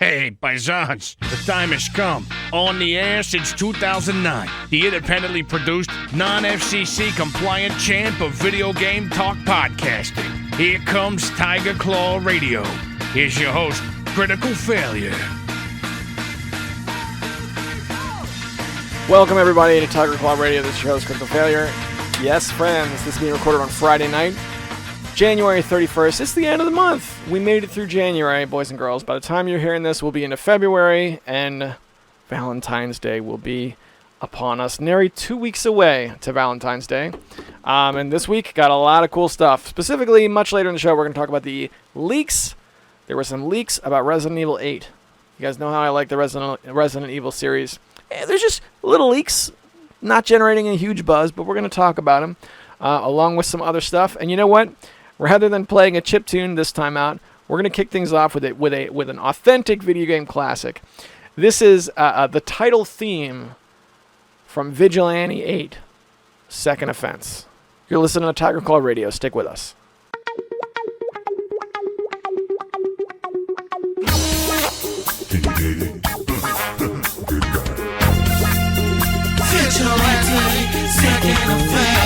Hey, paisans, the time has come. On the air since 2009, the independently produced, non-FCC compliant champ of video game talk podcasting. Here comes Tiger Claw Radio. Here's your host, Critical Failure. Welcome, everybody, to Tiger Claw Radio. This is your host, Critical Failure. Yes, friends, this is being recorded on Friday night, January 31st. It's the end of the month. We made it through January, boys and girls. By the time you're hearing this, we'll be into February, and Valentine's Day will be upon us. Nearly 2 weeks away to Valentine's Day. And this week, got a lot of cool stuff. Specifically, much later in the show, we're going to talk about the leaks. There were some leaks about Resident Evil 8. You guys know how I like the Resident Evil series. There's just little leaks, not generating a huge buzz, but we're going to talk about them, along with some other stuff. And you know what? Rather than playing a chiptune this time out, we're going to kick things off with an authentic video game classic. This is the title theme from Vigilante 8, Second Offense. You're listening to Tiger Claw Radio. Stick with us. Can you dig it? Good God. Vigilante, second offense.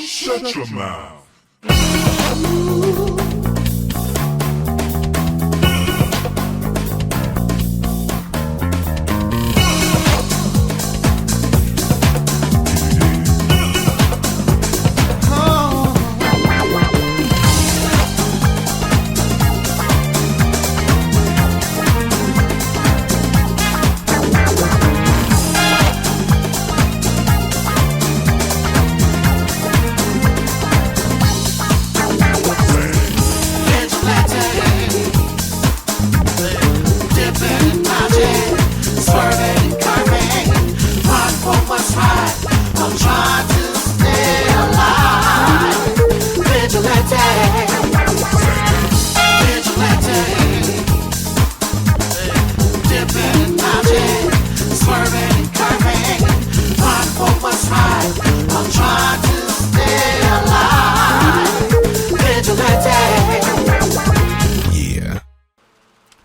Shut your mouth.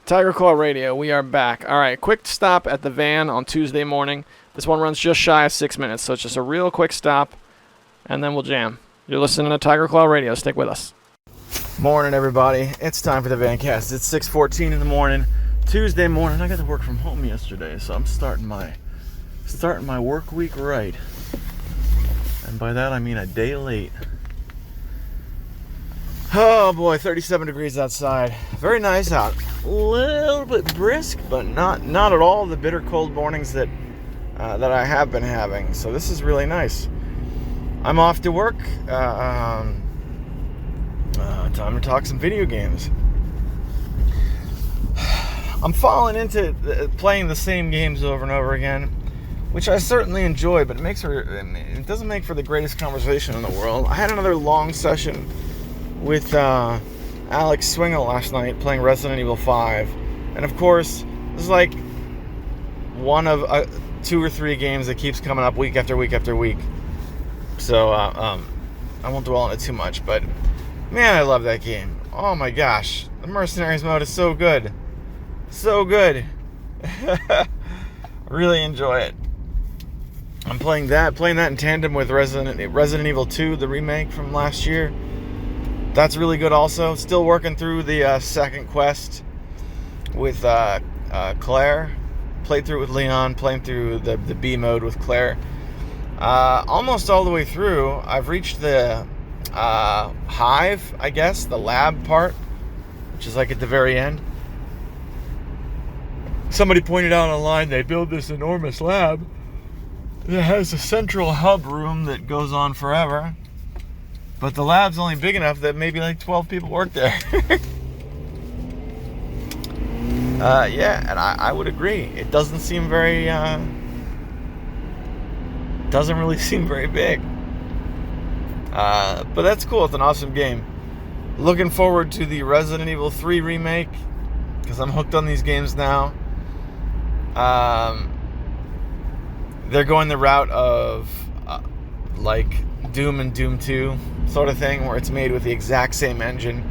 Tiger Claw Radio, we are back. All right, quick stop at the van on Tuesday morning. This one runs just shy of 6 minutes, so it's just a real quick stop, and then we'll jam. You're listening to Tiger Claw Radio. Stick with us. Morning, everybody. It's time for the Vancast. It's 6:14 in the morning, Tuesday morning. I got to work from home yesterday, so I'm starting my work week right. And by that, I mean a day late. Oh boy, 37 degrees outside. Very nice out. A little bit brisk, but not at all the bitter cold mornings that I have been having. So this is really nice. I'm off to work. Time to talk some video games. I'm falling into playing the same games over and over again, which I certainly enjoy, but it doesn't make for the greatest conversation in the world. I had another long session with Alex Swingle last night playing Resident Evil 5, and of course, this is like one of 2 or 3 games that keeps coming up week after week after week. So I won't dwell on it too much, but man, I love that game. Oh my gosh, the Mercenaries mode is so good. So good. Really enjoy it. I'm playing that in tandem with Resident Evil 2, the remake from last year. That's really good also. Still working through the second quest with Claire. Played through it with Leon, playing through the B mode with Claire. Almost all the way through. I've reached the hive, I guess, the lab part, which is like at the very end. Somebody pointed out online they build this enormous lab that has a central hub room that goes on forever, but the lab's only big enough that maybe like 12 people work there. Yeah, and I would agree. It doesn't seem very doesn't really seem very big, but that's cool. It's an awesome game. Looking forward to the Resident Evil 3 remake, because I'm hooked on these games now. They're going the route of like Doom and Doom 2 sort of thing, where it's made with the exact same engine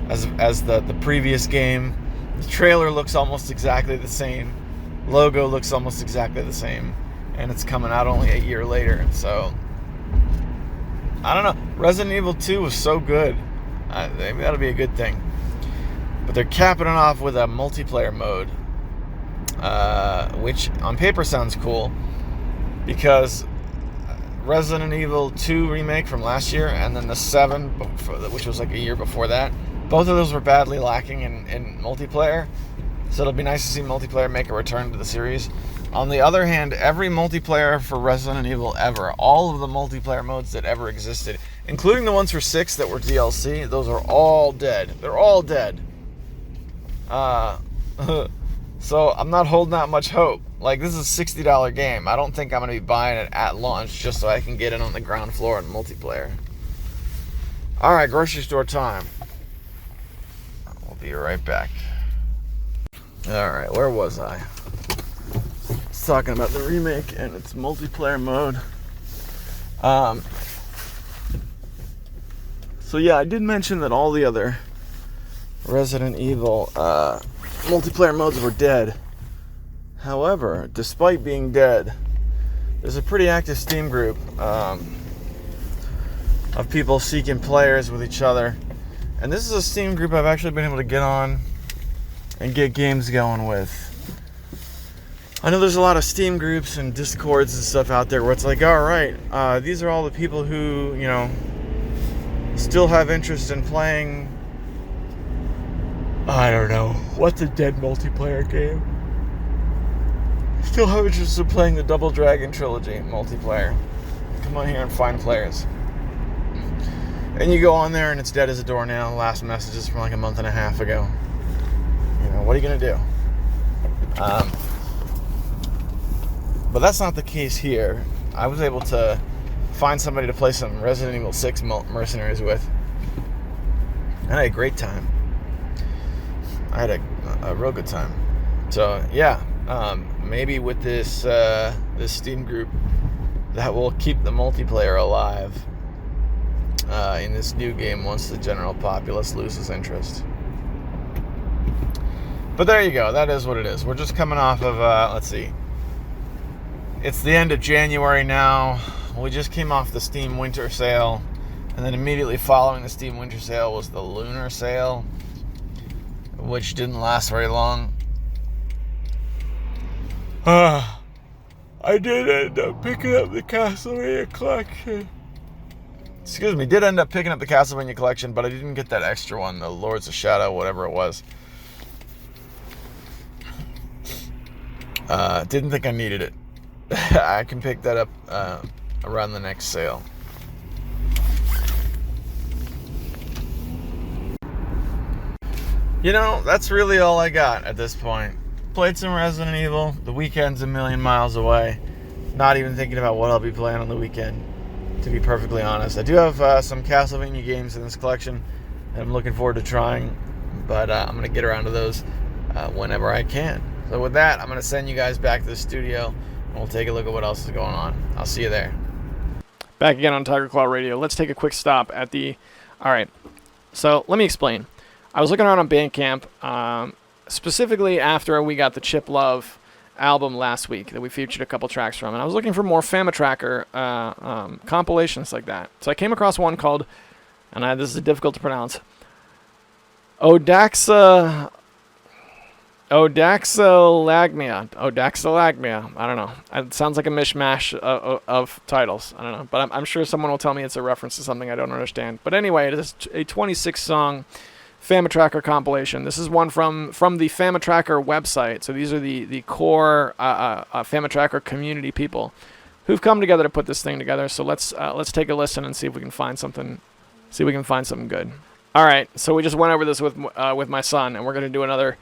as the previous game. The trailer looks almost exactly the same. Logo looks almost exactly the same. And it's coming out only a year later. So, I don't know. Resident Evil 2 was so good. Maybe that'll be a good thing. But they're capping it off with a multiplayer mode, which on paper sounds cool, because Resident Evil 2 remake from last year, and then the 7, which was like a year before that, both of those were badly lacking in multiplayer. So it'll be nice to see multiplayer make a return to the series. On the other hand, every multiplayer for Resident Evil ever, all of the multiplayer modes that ever existed, including the ones for 6 that were DLC, those are all dead. They're all dead. So I'm not holding out much hope. Like, this is a $60 game. I don't think I'm going to be buying it at launch just so I can get it on the ground floor in multiplayer. Alright, grocery store time. We'll be right back. Alright, where was I? Talking about the remake and its multiplayer mode. So yeah, I did mention that all the other Resident Evil multiplayer modes were dead. However, despite being dead, there's a pretty active Steam group of people seeking players with each other. And this is a Steam group I've actually been able to get on and get games going with. I know there's a lot of Steam groups and Discords and stuff out there where it's like, alright, these are all the people who, you know, still have interest in playing, I don't know, what's a dead multiplayer game? Still have interest in playing the Double Dragon trilogy multiplayer. Come on here and find players. And you go on there and it's dead as a doornail. Last messages from like a month and a half ago. You know, what are you going to do? But that's not the case here. I was able to find somebody to play some Resident Evil 6 Mercenaries with. And I had a great time. I had a real good time. So, yeah. Maybe with this Steam group, that will keep the multiplayer alive in this new game once the general populace loses interest. But there you go. That is what it is. We're just coming off of, let's see. It's the end of January now. We just came off the Steam Winter Sale. And then immediately following the Steam Winter Sale was the Lunar Sale, which didn't last very long. I did end up picking up the Castlevania collection. Excuse me, did end up picking up the Castlevania collection, but I didn't get that extra one, the Lords of Shadow, whatever it was. Didn't think I needed it. I can pick that up around the next sale. You know, that's really all I got at this point. Played some Resident Evil. The weekend's a million miles away. Not even thinking about what I'll be playing on the weekend, to be perfectly honest. I do have some Castlevania games in this collection that I'm looking forward to trying, but I'm going to get around to those whenever I can. So with that, I'm going to send you guys back to the studio, and we'll take a look at what else is going on. I'll see you there. Back again on Tiger Claw Radio. Let's take a quick stop at the... All right, so let me explain. I was looking around on Bandcamp, specifically after we got the Chip Love album last week that we featured a couple tracks from, and I was looking for more Famatracker compilations like that. So I came across one called, and this is difficult to pronounce, Odaxalagmia. I don't know. It sounds like a mishmash of titles. I don't know, but I'm sure someone will tell me it's a reference to something I don't understand. But anyway, it is a 26-song Famatracker compilation. This is one from the Famatracker website. So these are the core Famatracker community people who've come together to put this thing together. So let's take a listen and see if we can find something. See if we can find something good. All right. So we just went over this with my son, and we're gonna do another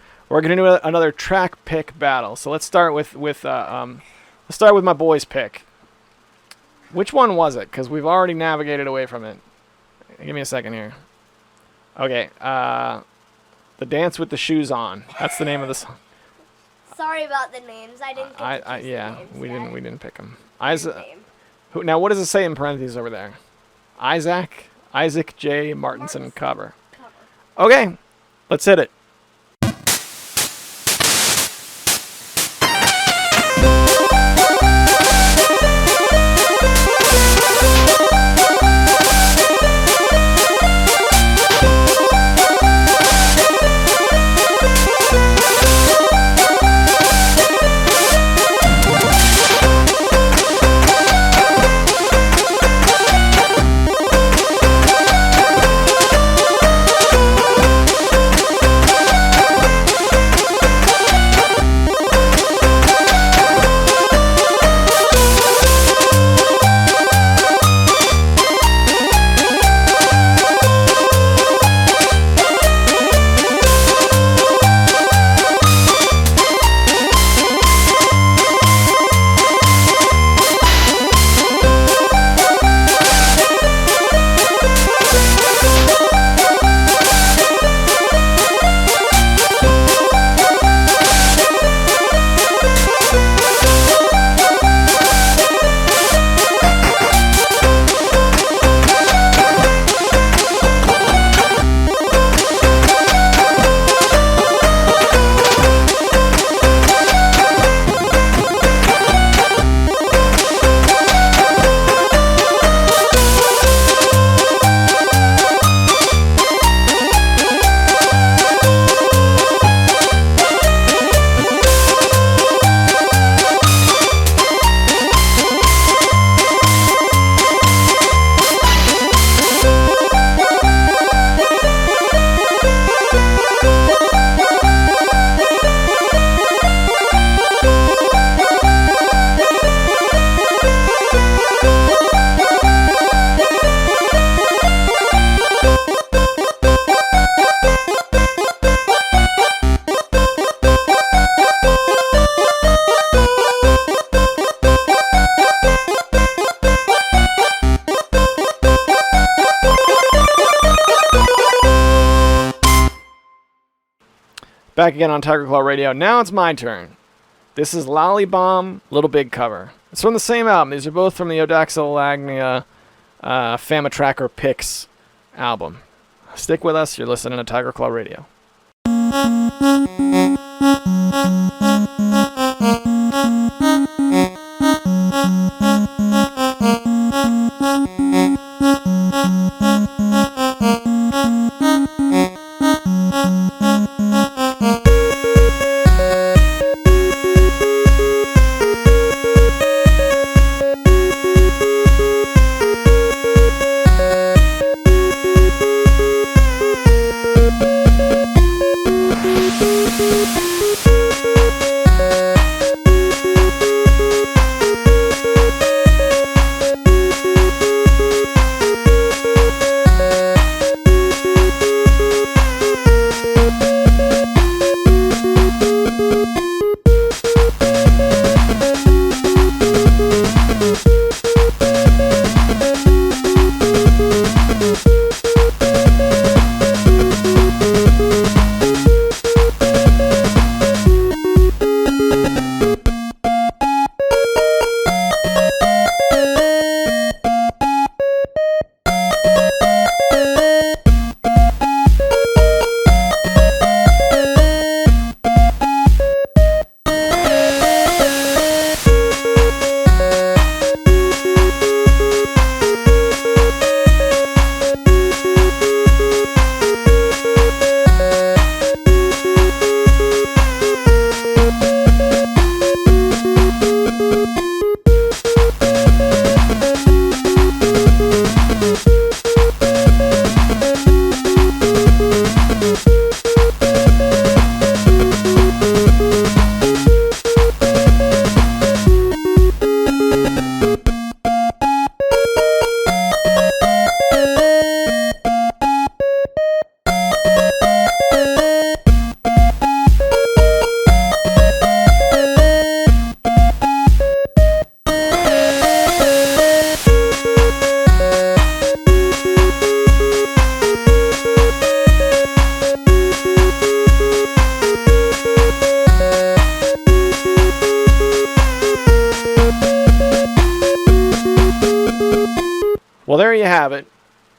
track pick battle. So let's start with my boy's pick. Which one was it? Because we've already navigated away from it. Give me a second here. Okay, The Dance with the Shoes On. That's the name of the song. Sorry about the names. I didn't get to choose the names we didn't pick them. Now what does it say in parentheses over there? Isaac J. Martinson cover. Okay, let's hit it. Back again on Tiger Claw Radio. Now it's my turn. This is Lollybomb, Little Big cover. It's from the same album. These are both from the Odaxalagmia Famatracker Picks album. Stick with us. You're listening to Tiger Claw Radio. have it.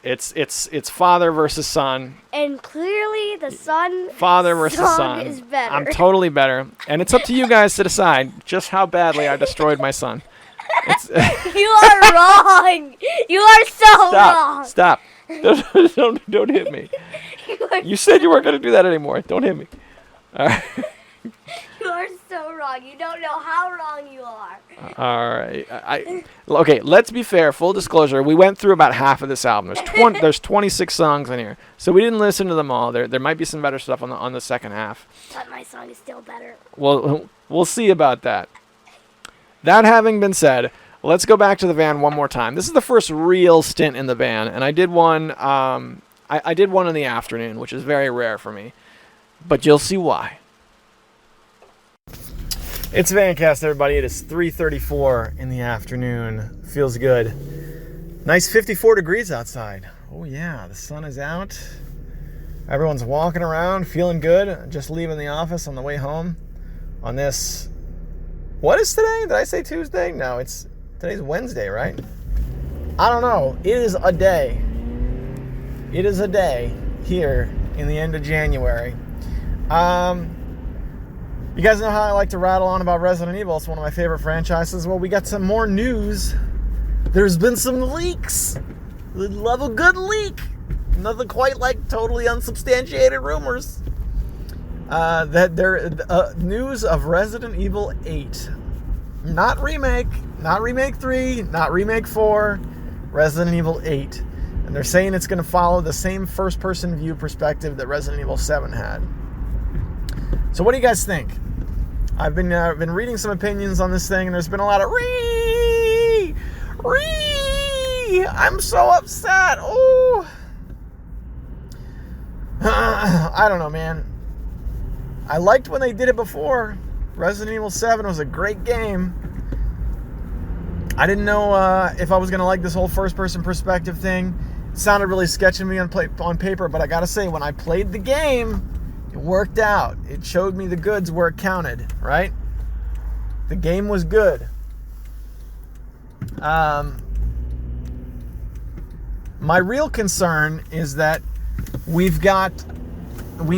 It's father versus son. And clearly the son Father versus son is better. I'm totally better. And it's up to you guys to decide just how badly I destroyed my son. You are wrong. You are so wrong. Stop. Don't hit me. You said you weren't going to do that anymore. Don't hit me. All right. You are so wrong. You don't know how wrong you are. All right. Okay, let's be fair. Full disclosure, we went through about half of this album. There's 26 songs in here. So we didn't listen to them all. There might be some better stuff on the second half. But my song is still better. Well, we'll see about that. That having been said, let's go back to the van one more time. This is the first real stint in the van, and I did one I did one in the afternoon, which is very rare for me. But you'll see why. It's Vancast, everybody. It is 3:34 in the afternoon. Feels good. Nice 54 degrees outside. Oh yeah, the sun is out. Everyone's walking around, feeling good. Just leaving the office on the way home on this. What is today? Did I say Tuesday? No, today's Wednesday, right? I don't know. It is a day. It is a day here in the end of January. You guys know how I like to rattle on about Resident Evil. It's one of my favorite franchises. Well, we got some more news. There's been some leaks. We love a good leak. Nothing quite like totally unsubstantiated rumors. That there news of Resident Evil 8. Not remake 3, not remake 4, Resident Evil 8. And they're saying it's going to follow the same first-person view perspective that Resident Evil 7 had. So what do you guys think? I've been reading some opinions on this thing, and there's been a lot of I'm so upset. Oh, I don't know, man. I liked when they did it before. Resident Evil 7 was a great game. I didn't know if I was going to like this whole first-person perspective thing. It sounded really sketchy to me on paper, but I got to say, when I played the game, it worked out. It showed me the goods where it counted, right? The game was good. My real concern is that we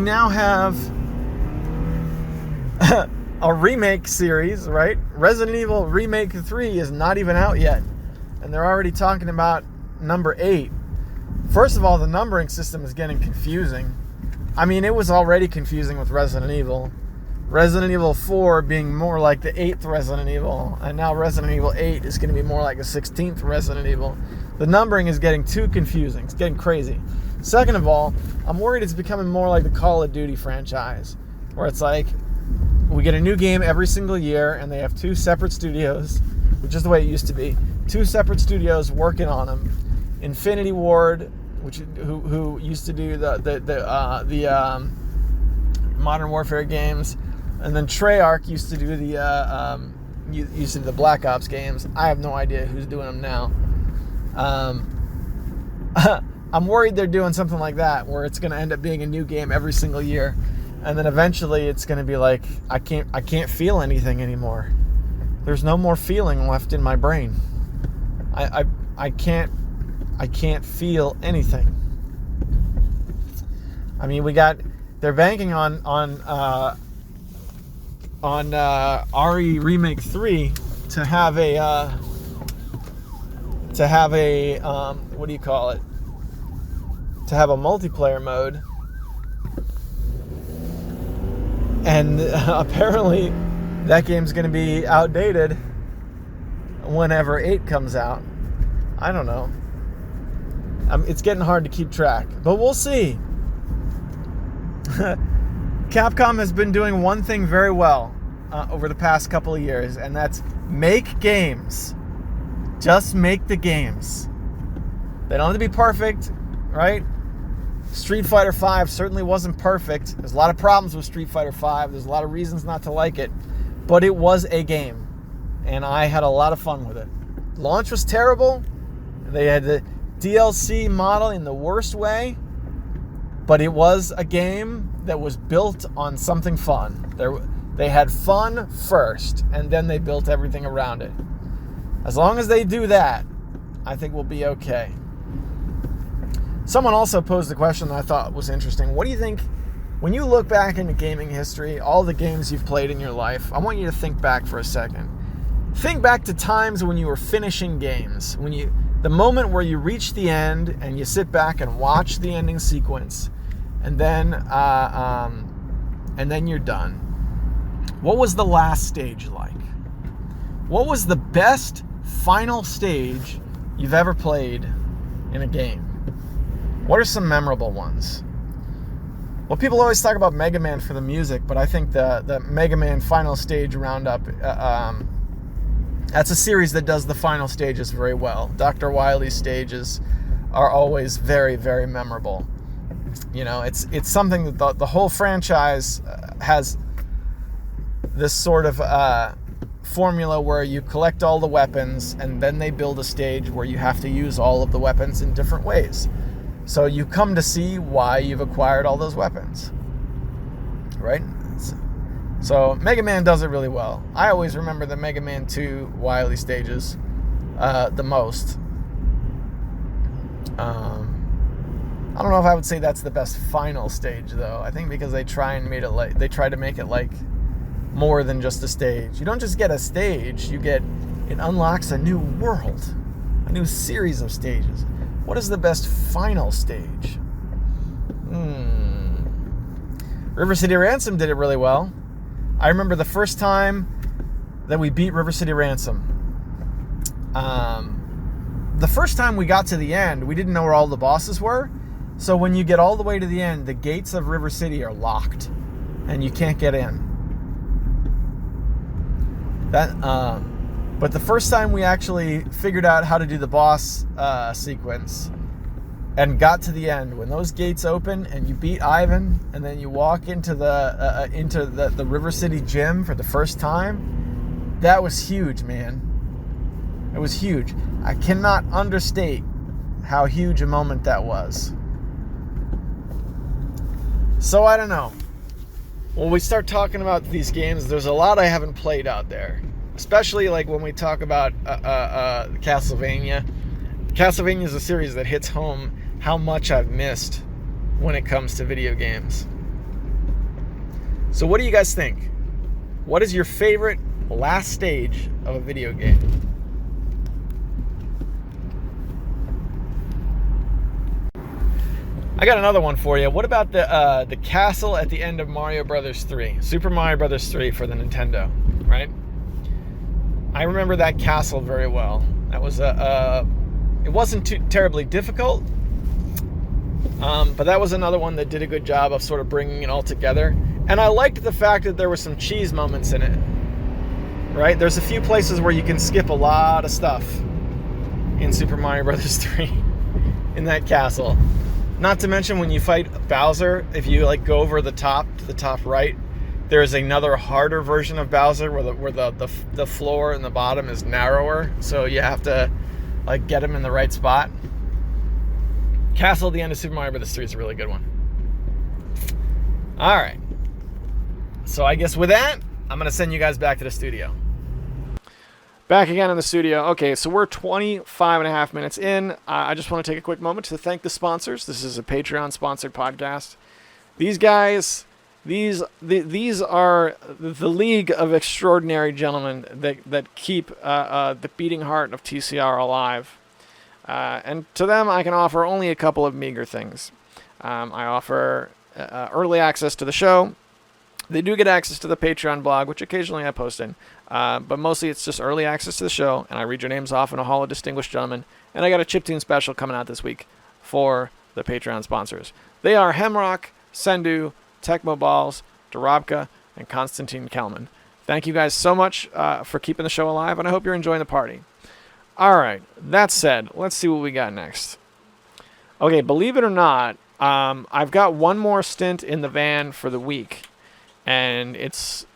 now have a remake series, right? Resident Evil Remake 3 is not even out yet, and they're already talking about number 8. First of all, the numbering system is getting confusing. I mean, it was already confusing with Resident Evil. Resident Evil 4 being more like the 8th Resident Evil, and now Resident Evil 8 is going to be more like the 16th Resident Evil. The numbering is getting too confusing. It's getting crazy. Second of all, I'm worried it's becoming more like the Call of Duty franchise, where it's like, we get a new game every single year, and they have 2 separate studios, which is the way it used to be. 2 separate studios working on them. Infinity Ward, who used to do the Modern Warfare games, and then Treyarch used to do the Black Ops games. I have no idea who's doing them now. I'm worried they're doing something like that, where it's going to end up being a new game every single year, and then eventually it's going to be like, I can't feel anything anymore. There's no more feeling left in my brain. I can't feel anything. I mean, they're banking on RE Remake 3 to have a what do you call it? To have a multiplayer mode. And apparently that game's going to be outdated whenever 8 comes out. I don't know. It's getting hard to keep track, but we'll see. Capcom has been doing one thing very well over the past couple of years, and that's make games. Just make the games. They don't have to be perfect, right? Street Fighter V certainly wasn't perfect. There's a lot of problems with Street Fighter V. There's a lot of reasons not to like it, but it was a game, and I had a lot of fun with it. Launch was terrible. They had the DLC model in the worst way, but it was a game that was built on something fun. They had fun first, and then they built everything around it. As long as they do that, I think we'll be okay. Someone also posed the question that I thought was interesting. What do you think, when you look back into gaming history, all the games you've played in your life, I want you to think back for a second. Think back to times when you were finishing games, the moment where you reach the end and you sit back and watch the ending sequence, and then you're done. What was the last stage like? What was the best final stage you've ever played in a game? What are some memorable ones? Well, people always talk about Mega Man for the music, but I think the Mega Man final stage roundup, that's a series that does the final stages very well. Dr. Wily's stages are always very, very memorable. You know, it's something that the whole franchise has this sort of formula where you collect all the weapons and then they build a stage where you have to use all of the weapons in different ways. So you come to see why you've acquired all those weapons, right? So Mega Man does it really well. I always remember the Mega Man 2 Wily stages the most. I don't know if I would say that's the best final stage though. I think because they try to make it like more than just a stage. You don't just get a stage, it unlocks a new world, a new series of stages. What is the best final stage? River City Ransom did it really well. I remember the first time that we beat River City Ransom. The first time we got to the end, we didn't know where all the bosses were. So when you get all the way to the end, the gates of River City are locked and you can't get in. But the first time we actually figured out how to do the boss sequence and got to the end, when those gates open and you beat Ivan and then you walk into the River City gym for the first time, that was huge, man. It was huge. I cannot understate how huge a moment that was. So I don't know. When we start talking about these games, there's a lot I haven't played out there. Especially like when we talk about Castlevania. Castlevania is a series that hits home how much I've missed when it comes to video games. So what do you guys think? What is your favorite last stage of a video game? I got another one for you. What about the castle at the end of Mario Brothers 3? Super Mario Brothers 3 for the Nintendo, right? I remember that castle very well. That was it wasn't too terribly difficult, but that was another one that did a good job of sort of bringing it all together. And I liked the fact that there were some cheese moments in it, right? There's a few places where you can skip a lot of stuff in Super Mario Brothers 3 in that castle. Not to mention when you fight Bowser, if you like go over the top to the top right, there's another harder version of Bowser where the floor and the bottom is narrower, so you have to like get him in the right spot. Castle at the end of Super Mario Bros. 3 is a really good one. All right. So I guess with that, I'm going to send you guys back to the studio. Back again in the studio. Okay, so we're 25 and a half minutes in. I just want to take a quick moment to thank the sponsors. This is a Patreon-sponsored podcast. These guys... These are the league of extraordinary gentlemen that keep the beating heart of TCR alive. And to them, I can offer only a couple of meager things. I offer early access to the show. They do get access to the Patreon blog, which occasionally I post in. But mostly it's just early access to the show, and I read your names off in a hall of distinguished gentlemen. And I got a chiptune special coming out this week for the Patreon sponsors. They are Hemrock, Sendu, Tecmo Balls, Dorobka, and Konstantin Kelman. Thank you guys so much for keeping the show alive, and I hope you're enjoying the party. All right, that said, let's see what we got next. Okay, believe it or not, I've got one more stint in the van for the week, and it's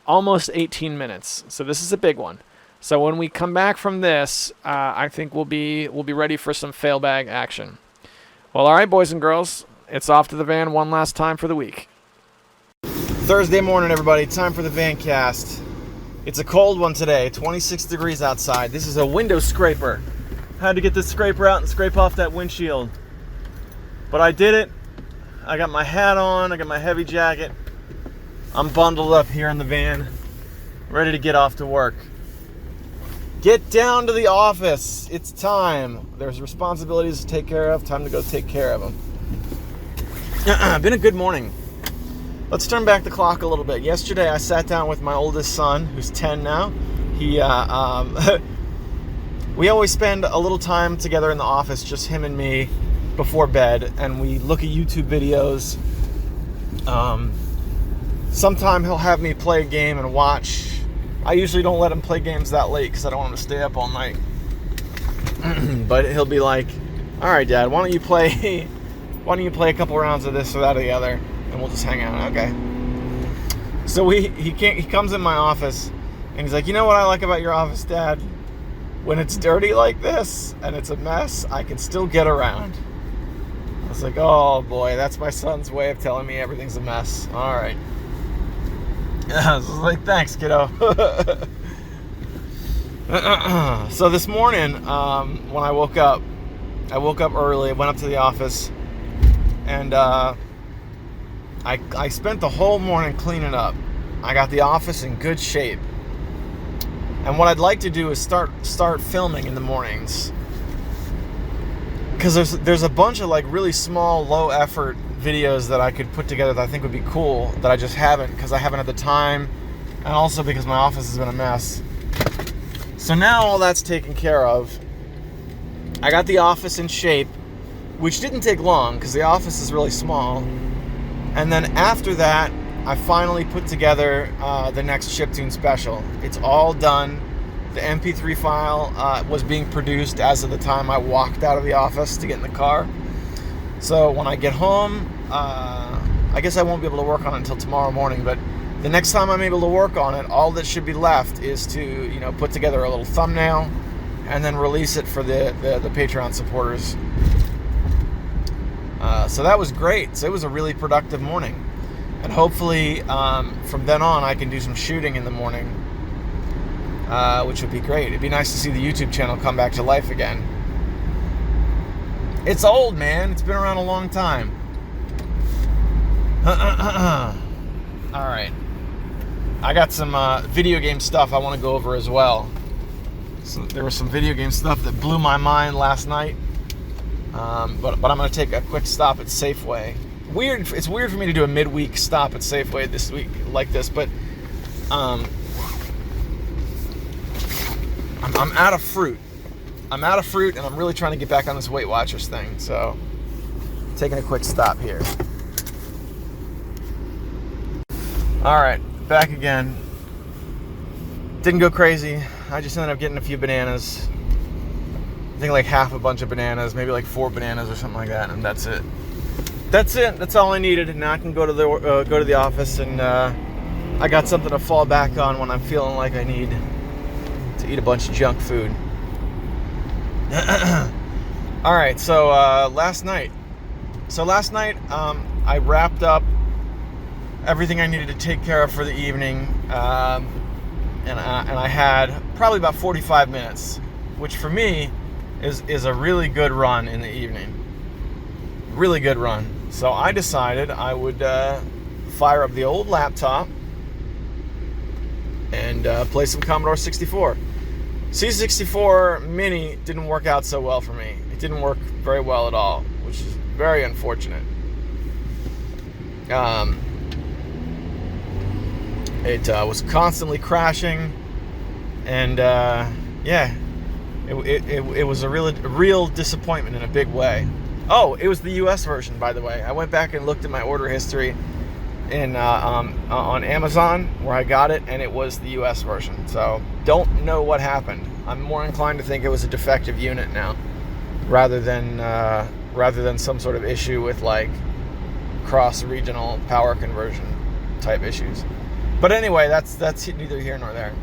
almost 18 minutes, so this is a big one. So when we come back from this, I think we'll be ready for some failbag action. Well, all right, boys and girls. It's off to the van one last time for the week. Thursday morning, everybody. Time for the van cast. It's a cold one today. 26 degrees outside. This is a window scraper. Had to get this scraper out and scrape off that windshield. But I did it. I got my hat on. I got my heavy jacket. I'm bundled up here in the van, ready to get off to work. Get down to the office. It's time. There's responsibilities to take care of. Time to go take care of them. Been a good morning. Let's turn back the clock a little bit. Yesterday, I sat down with my oldest son, who's 10 now. We always spend a little time together in the office, just him and me, before bed, and we look at YouTube videos. Sometime he'll have me play a game and watch. I usually don't let him play games that late because I don't want him to stay up all night. But he'll be like, "All right, Dad, why don't you play a couple rounds of this or that or the other, and we'll just hang out." Okay. So he comes in my office, and he's like, "You know what I like about your office, Dad? When it's dirty like this and it's a mess, I can still get around." I was like, "Oh boy, that's my son's way of telling me everything's a mess." All right. I was like, "Thanks, kiddo." So this morning, when I woke up early, went up to the office, and I spent the whole morning cleaning up. I got the office in good shape. And what I'd like to do is start filming in the mornings. Because there's a bunch of like really small, low effort videos that I could put together that I think would be cool, that I just haven't, because I haven't had the time, and also because my office has been a mess. So now all that's taken care of. I got the office in shape, which didn't take long because the office is really small. And then after that, I finally put together the next chiptune special. It's all done. The MP3 file was being produced as of the time I walked out of the office to get in the car. So when I get home, I guess I won't be able to work on it until tomorrow morning, but the next time I'm able to work on it, all that should be left is to, put together a little thumbnail and then release it for the Patreon supporters. So that was great. So it was a really productive morning. And hopefully, from then on, I can do some shooting in the morning, which would be great. It'd be nice to see the YouTube channel come back to life again. It's old, man. It's been around a long time. All right. I got some video game stuff I want to go over as well. So there was some video game stuff that blew my mind last night. But I'm going to take a quick stop at Safeway. It's weird for me to do a midweek stop at Safeway this week like this, but I'm out of fruit. I'm out of fruit, and I'm really trying to get back on this Weight Watchers thing. So, taking a quick stop here. All right, back again. Didn't go crazy. I just ended up getting a few bananas. I think like half a bunch of bananas, maybe like 4 bananas or something like that, and that's it. That's it. That's all I needed, and now I can go to the office, and I got something to fall back on when I'm feeling like I need to eat a bunch of junk food. All right, so last night I wrapped up everything I needed to take care of for the evening, and I had probably about 45 minutes, which for me is a really good run in the evening. Really good run. So I decided I would fire up the old laptop and play some Commodore 64. C64 Mini didn't work out so well for me. It didn't work very well at all, which is very unfortunate. It was constantly crashing, and it was a real disappointment in a big way. Oh, it was the US version, by the way. I went back and looked at my order history on Amazon where I got it, and it was the US version. So don't know what happened. I'm more inclined to think it was a defective unit now, rather than some sort of issue with like cross-regional power conversion type issues. But anyway, that's neither here nor there.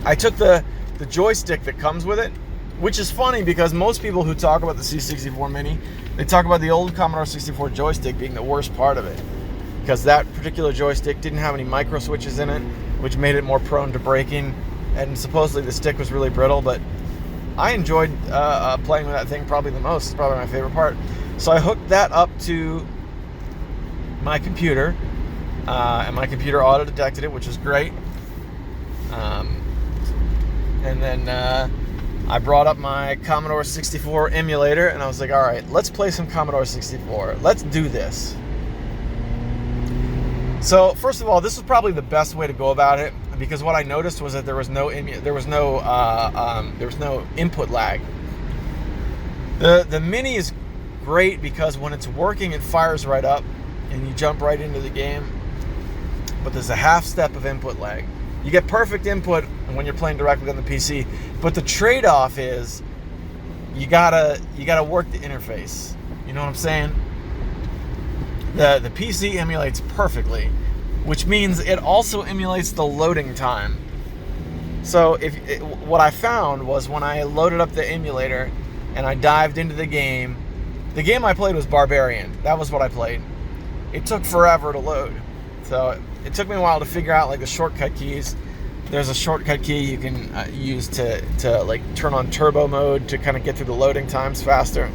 I took the joystick that comes with it, which is funny because most people who talk about the C64 Mini, they talk about the old Commodore 64 joystick being the worst part of it, because that particular joystick didn't have any micro switches in it, which made it more prone to breaking, and supposedly the stick was really brittle. But I enjoyed playing with that thing probably the most. It's probably my favorite part. So I hooked that up to my computer, and my computer auto-detected it, which is great. And then I brought up my Commodore 64 emulator, and I was like, all right, let's play some Commodore 64. Let's do this. So first of all, this was probably the best way to go about it, because what I noticed was that there was no input lag. The Mini is great because when it's working, it fires right up, and you jump right into the game. But there's a half step of input lag. You get perfect input when you're playing directly on the PC, but the trade-off is you gotta work the interface. You know what I'm saying? The PC emulates perfectly, which means it also emulates the loading time. So what I found was when I loaded up the emulator and I dived into the game I played was Barbarian. That was what I played. It took forever to load. So it took me a while to figure out like the shortcut keys. There's a shortcut key you can use to like turn on turbo mode to kind of get through the loading times faster.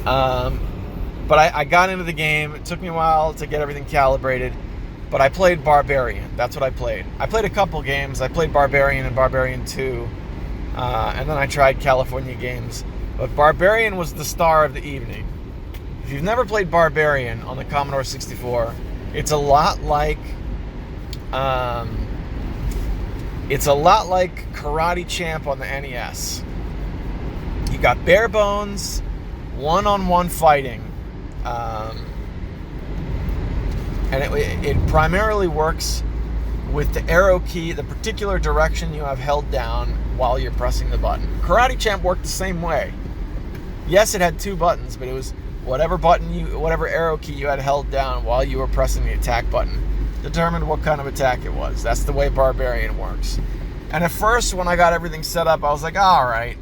But I got into the game. It took me a while to get everything calibrated. But I played Barbarian. That's what I played. I played a couple games. I played Barbarian and Barbarian 2. And then I tried California games. But Barbarian was the star of the evening. If you've never played Barbarian on the Commodore 64, it's a lot like Karate Champ on the NES. You got bare bones, one-on-one fighting, and it primarily works with the arrow key, the particular direction you have held down while you're pressing the button. Karate Champ worked the same way. Yes, it had two buttons, but it was whatever arrow key you had held down while you were pressing the attack button determined what kind of attack it was. That's the way Barbarian works. And at first, when I got everything set up, I was like, all right,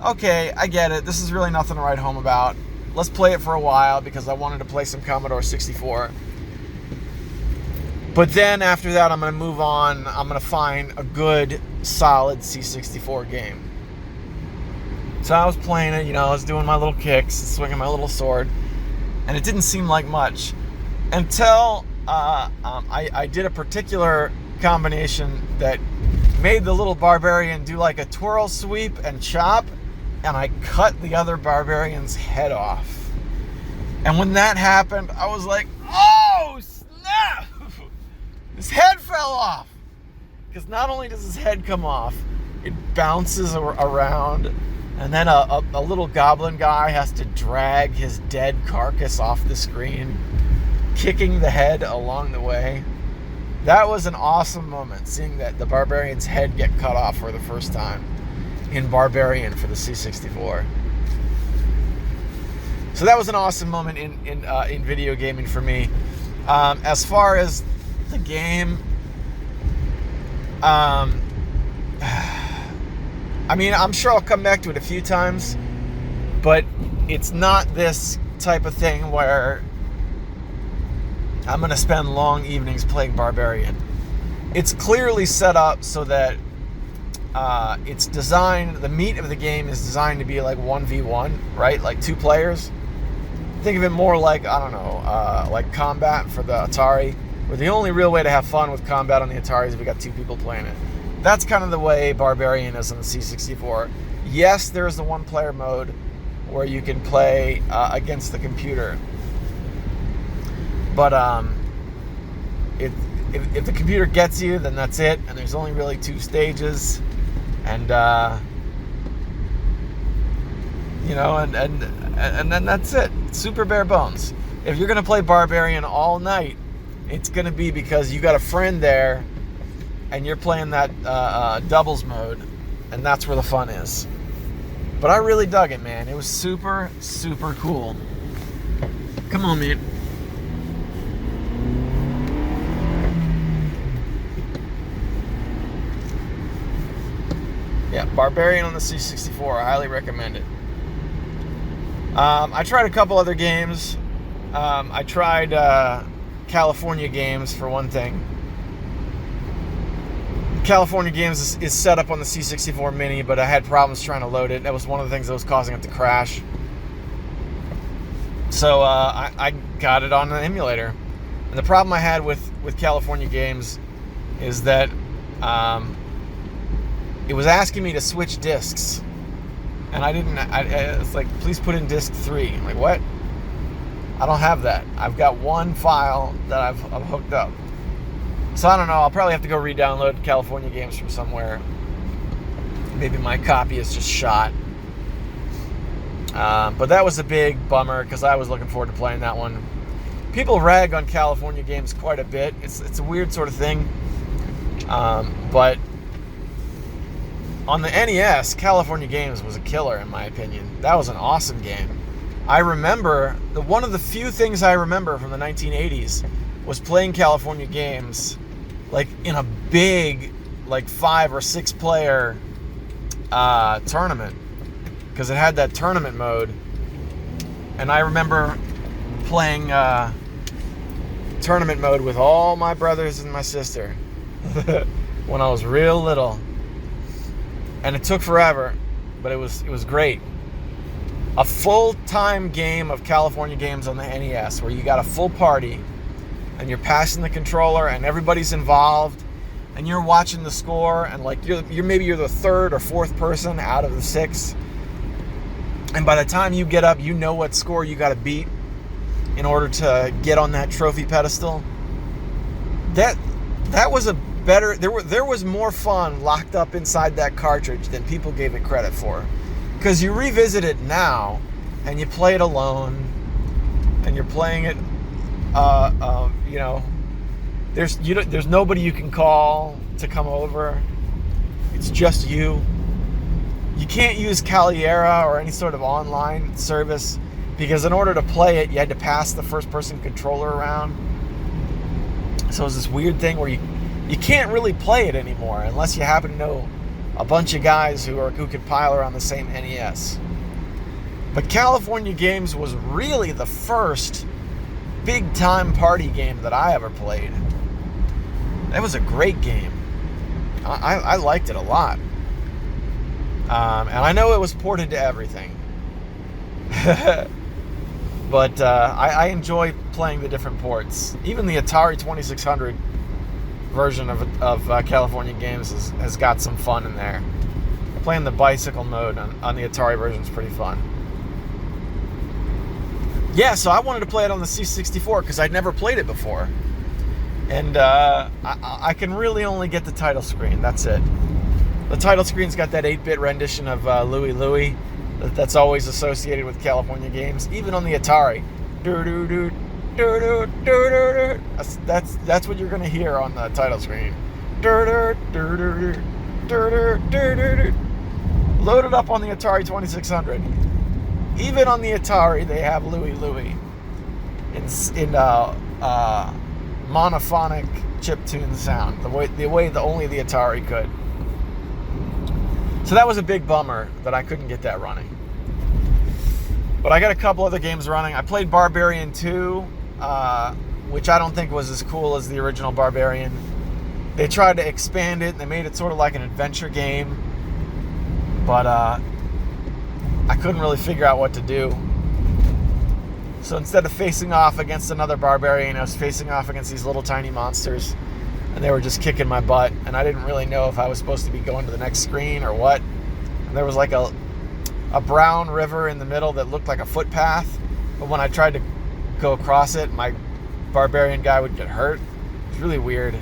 okay, I get it. This is really nothing to write home about. Let's play it for a while because I wanted to play some Commodore 64. But then after that, I'm going to move on. I'm going to find a good, solid C64 game. So I was playing it, I was doing my little kicks, swinging my little sword, and it didn't seem like much until I did a particular combination that made the little Barbarian do like a twirl sweep and chop, and I cut the other Barbarian's head off. And when that happened, I was like, oh, snap! His head fell off! Because not only does his head come off, it bounces around, and then a little goblin guy has to drag his dead carcass off the screen, kicking the head along the way. That was an awesome moment, seeing that the Barbarian's head get cut off for the first time in Barbarian for the C64. So that was an awesome moment in video gaming for me. As far as the game, I'm sure I'll come back to it a few times, but it's not this type of thing where I'm going to spend long evenings playing Barbarian. It's clearly set up so that it's designed, the meat of the game is designed to be like 1v1, right? Like two players. Think of it more like, like Combat for the Atari, where the only real way to have fun with Combat on the Atari is if we got two people playing it. That's kind of the way Barbarian is on the C64. Yes, there's the one-player mode where you can play against the computer. But if the computer gets you, then that's it. And there's only really two stages. And, and then that's it. It's super bare bones. If you're going to play Barbarian all night, it's going to be because you got a friend there and you're playing that doubles mode, and that's where the fun is. But I really dug it, man. It was super, super cool. Come on, man. Yeah, Barbarian on the C64. I highly recommend it. I tried a couple other games. I tried California games for one thing. California Games is set up on the C64 Mini, but I had problems trying to load it. That was one of the things that was causing it to crash. So I got it on an emulator. And the problem I had with California Games is that it was asking me to switch discs. And I didn't, it's like, please put in disc 3. I'm like, what? I don't have that. I've got one file that I've hooked up. So I don't know, I'll probably have to go re-download California Games from somewhere. Maybe my copy is just shot. But that was a big bummer because I was looking forward to playing that one. People rag on California Games quite a bit. It's a weird sort of thing. But on the NES, California Games was a killer in my opinion. That was an awesome game. I remember, one of the few things I remember from the 1980s was playing California Games like in a big, like 5 or 6 player tournament, because it had that tournament mode. And I remember playing tournament mode with all my brothers and my sister when I was real little. And it took forever, but it was great. A full-time game of California Games on the NES where you got a full party and you're passing the controller and everybody's involved and you're watching the score, and like you're the third or fourth person out of the 6. And by the time you get up, you know what score you got to beat in order to get on that trophy pedestal. That was a better, there was more fun locked up inside that cartridge than people gave it credit for. Because you revisit it now and you play it alone and you're playing it, you know, there's nobody you can call to come over. It's just you. You can't use Caliera or any sort of online service because in order to play it, you had to pass the first-person controller around. So it's this weird thing where you can't really play it anymore unless you happen to know a bunch of guys who could pile around the same NES. But California Games was really the first big-time party game that I ever played. That was a great game. I liked it a lot. And I know it was ported to everything. But I enjoy playing the different ports. Even the Atari 2600 version of California Games has got some fun in there. Playing the bicycle mode on the Atari version is pretty fun. Yeah, so I wanted to play it on the C64 because I'd never played it before. And I can really only get the title screen. That's it. The title screen's got that 8-bit rendition of Louie Louie that's always associated with California Games, even on the Atari. That's what you're gonna hear on the title screen. Loaded up on the Atari 2600. Even on the Atari, they have Louie Louie in monophonic chiptune sound, the way that only the Atari could. So that was a big bummer that I couldn't get that running. But I got a couple other games running. I played Barbarian 2, which I don't think was as cool as the original Barbarian. They tried to expand it, and they made it sort of like an adventure game. But I couldn't really figure out what to do. So instead of facing off against another Barbarian, I was facing off against these little tiny monsters. And they were just kicking my butt. And I didn't really know if I was supposed to be going to the next screen or what. And there was like a brown river in the middle that looked like a footpath. But when I tried to go across it, my Barbarian guy would get hurt. It was really weird.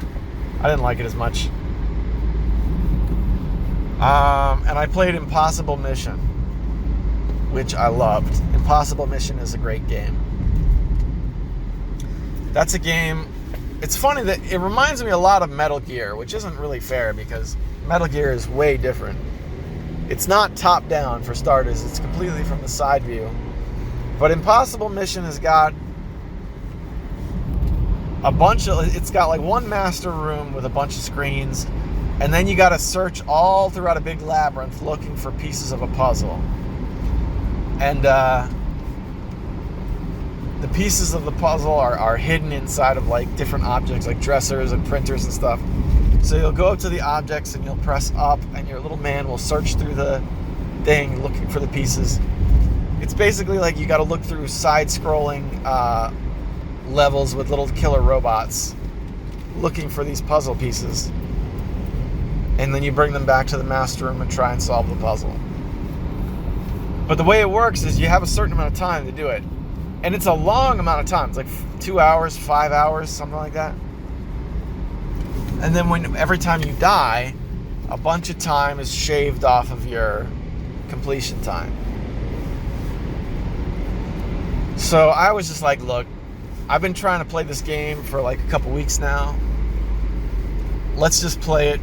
I didn't like it as much. And I played Impossible Mission, which I loved. Impossible Mission is a great game. That's a game. It's funny that it reminds me a lot of Metal Gear, which isn't really fair because Metal Gear is way different. It's not top down for starters. It's completely from the side view. But Impossible Mission has got it's got like one master room with a bunch of screens, and then you got to search all throughout a big labyrinth looking for pieces of a puzzle. And the pieces of the puzzle are hidden inside of like different objects like dressers and printers and stuff. So you'll go up to the objects and you'll press up, and your little man will search through the thing looking for the pieces. It's basically like you got to look through side-scrolling levels with little killer robots looking for these puzzle pieces. And then you bring them back to the master room and try and solve the puzzle. But the way it works is you have a certain amount of time to do it. And it's a long amount of time. It's like 2 hours, 5 hours, something like that. And then every time you die, a bunch of time is shaved off of your completion time. So I was just like, look, I've been trying to play this game for like a couple weeks now. Let's just play it.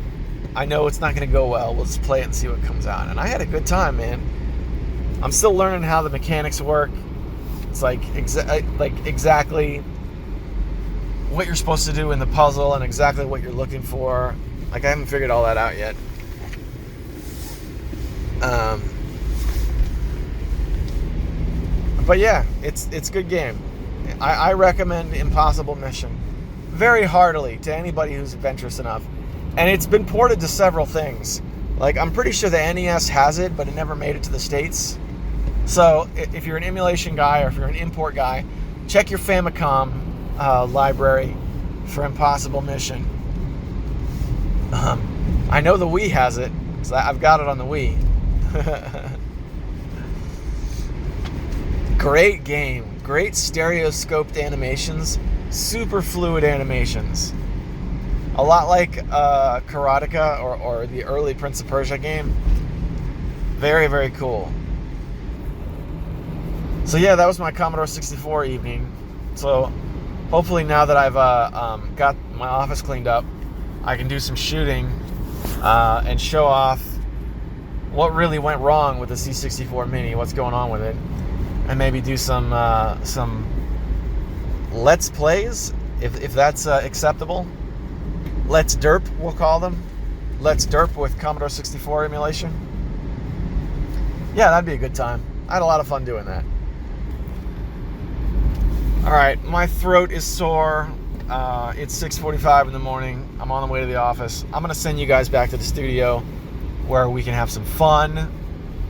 I know it's not going to go well. We'll just play it and see what comes out. And I had a good time, man. I'm still learning how the mechanics work. It's like exactly what you're supposed to do in the puzzle and exactly what you're looking for. Like, I haven't figured all that out yet. But yeah, it's a good game. I recommend Impossible Mission very heartily to anybody who's adventurous enough. And it's been ported to several things. Like, I'm pretty sure the NES has it, but it never made it to the States. So if you're an emulation guy or if you're an import guy, check your Famicom library for Impossible Mission. I know the Wii has it, because I've got it on the Wii. Great game. Great stereoscoped animations. Super fluid animations. A lot like Karateka or the early Prince of Persia game. Very, very cool. So yeah, that was my Commodore 64 evening. So hopefully now that I've got my office cleaned up, I can do some shooting and show off what really went wrong with the C64 Mini, what's going on with it, and maybe do some Let's Plays, if that's acceptable. Let's Derp, we'll call them. Let's Derp with Commodore 64 emulation. Yeah, that'd be a good time. I had a lot of fun doing that. All right, my throat is sore. It's 6:45 in the morning. I'm on the way to the office. I'm going to send you guys back to the studio where we can have some fun.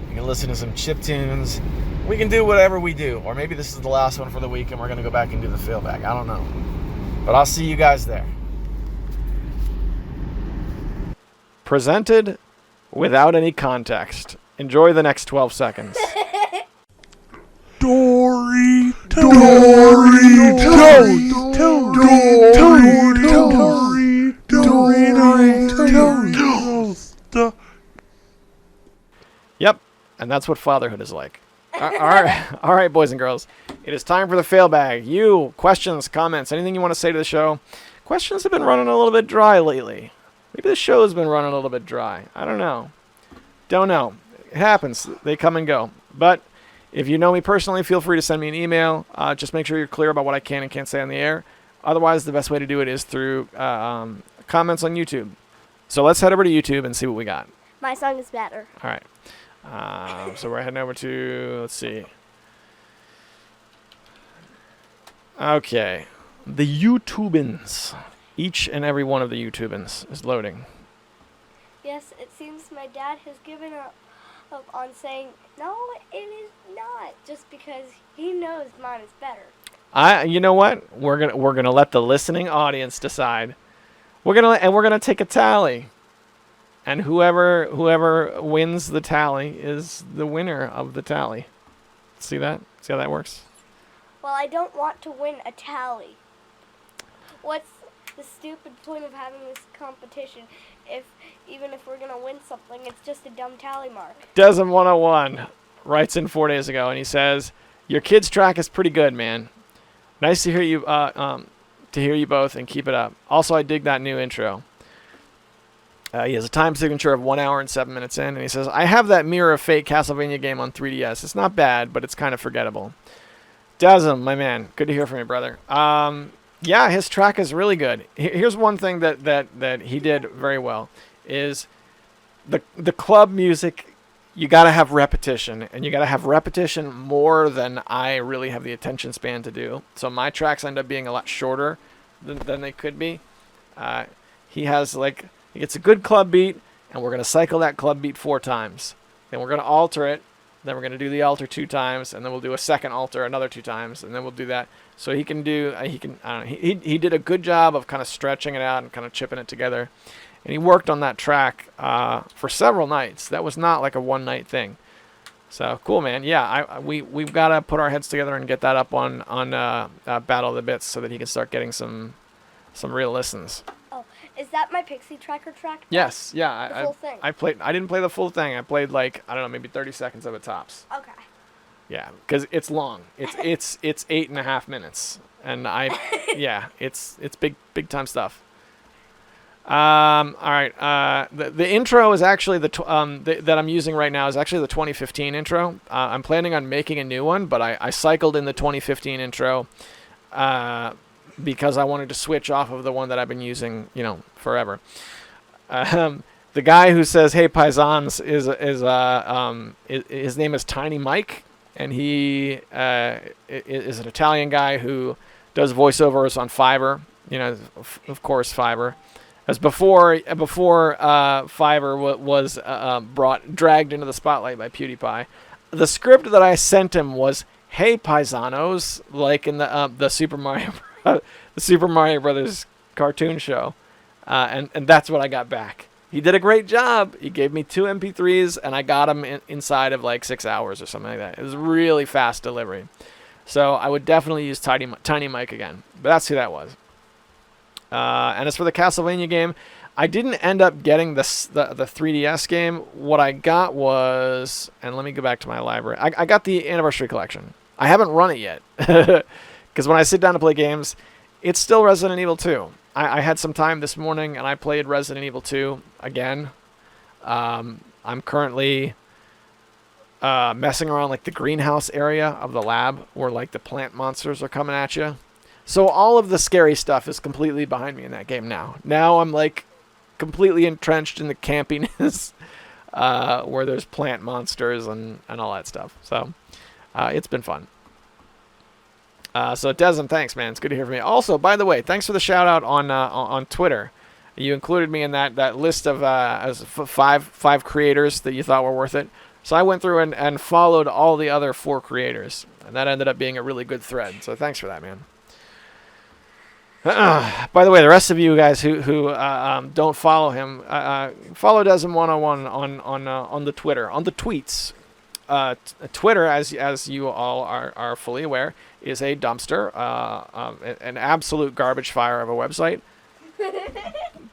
We can listen to some chiptunes. We can do whatever we do. Or maybe this is the last one for the week and we're going to go back and do the failback. I don't know. But I'll see you guys there. Presented without any context. Enjoy the next 12 seconds. Yep, and that's what fatherhood is like. All right, boys and girls. It is time for the fail bag. You, questions, comments, anything you want to say to the show. Questions have been running a little bit dry lately. Maybe the show has been running a little bit dry. I don't know. Don't know. It happens. They come and go. But if you know me personally, feel free to send me an email. Just make sure you're clear about what I can and can't say on the air. Otherwise, the best way to do it is through comments on YouTube. So let's head over to YouTube and see what we got. My song is better. All right. So we're heading over to, let's see. Okay. The YouTubins. Each and every one of the YouTubins is loading. Yes, it seems my dad has given up on saying, no, it is not, just because he knows mine is better. You know what? We're gonna let the listening audience decide. We're gonna take a tally. And whoever wins the tally is the winner of the tally. See that? See how that works? Well, I don't want to win a tally. What's the stupid point of having this competition even if we're going to win something, it's just a dumb tally mark? Desm 101 writes in 4 days ago, and he says, "Your kid's track is pretty good, man. Nice to hear you both, and keep it up. Also, I dig that new intro." He has a time signature of 1 hour and 7 minutes in, and he says, "I have that Mirror of Fate Castlevania game on 3DS. It's not bad, but it's kind of forgettable." Desm, my man, good to hear from you, brother. Yeah, his track is really good. Here's one thing that he did very well is the club music. You got to have repetition, and you got to have repetition more than I really have the attention span to do. So my tracks end up being a lot shorter than they could be. He has like He gets a good club beat, and we're going to cycle that club beat 4 times. Then we're going to alter it. Then we're going to do the alter 2 times, and then we'll do a second alter another 2 times, and then we'll do that. So he can do, I don't know, he did a good job of kind of stretching it out and kind of chipping it together. And he worked on that track for several nights. That was not like a one-night thing. So cool, man. Yeah, we've got to put our heads together and get that up on Battle of the Bits so that he can start getting some real listens. Oh, is that my Pixie Tracker track? Yes, yeah. The full thing. I didn't play the full thing. I played like, I don't know, maybe 30 seconds of it tops. Okay. Yeah, because it's long. It's 8.5 minutes, and it's big time stuff. All right. The intro is actually that I'm using right now is actually the 2015 intro. I'm planning on making a new one, but I cycled in the 2015 intro because I wanted to switch off of the one that I've been using, forever. The guy who says "Hey Paisans" is his name is Tiny Mike, and he is an Italian guy who does voiceovers on Fiverr. Of course, Fiverr. As before Fiverr was dragged into the spotlight by PewDiePie. The script that I sent him was "Hey Paisanos," like in the Super Mario Brothers cartoon show, and that's what I got back. He did a great job. He gave me 2 MP3s, and I got them inside of like 6 hours or something like that. It was really fast delivery. So I would definitely use Tiny Mike again. But that's who that was. And as for the Castlevania game, I didn't end up getting the 3DS game. What I got was, and let me go back to my library. I got the Anniversary Collection. I haven't run it yet. Because when I sit down to play games, it's still Resident Evil 2. I had some time this morning, and I played Resident Evil 2 again. I'm currently messing around like the greenhouse area of the lab where like the plant monsters are coming at you. So all of the scary stuff is completely behind me in that game now. Now I'm like completely entrenched in the campiness where there's plant monsters and all that stuff. So it's been fun. So Desmond, thanks, man. It's good to hear from you. Also, by the way, thanks for the shout out on Twitter. You included me in that list of as five creators that you thought were worth it. So I went through and followed all the other 4 creators, and that ended up being a really good thread. So thanks for that, man. By the way, the rest of you guys who don't follow him, follow Desmond101 on the Twitter, on the tweets. Twitter, as you all are fully aware, is a dumpster, an absolute garbage fire of a website.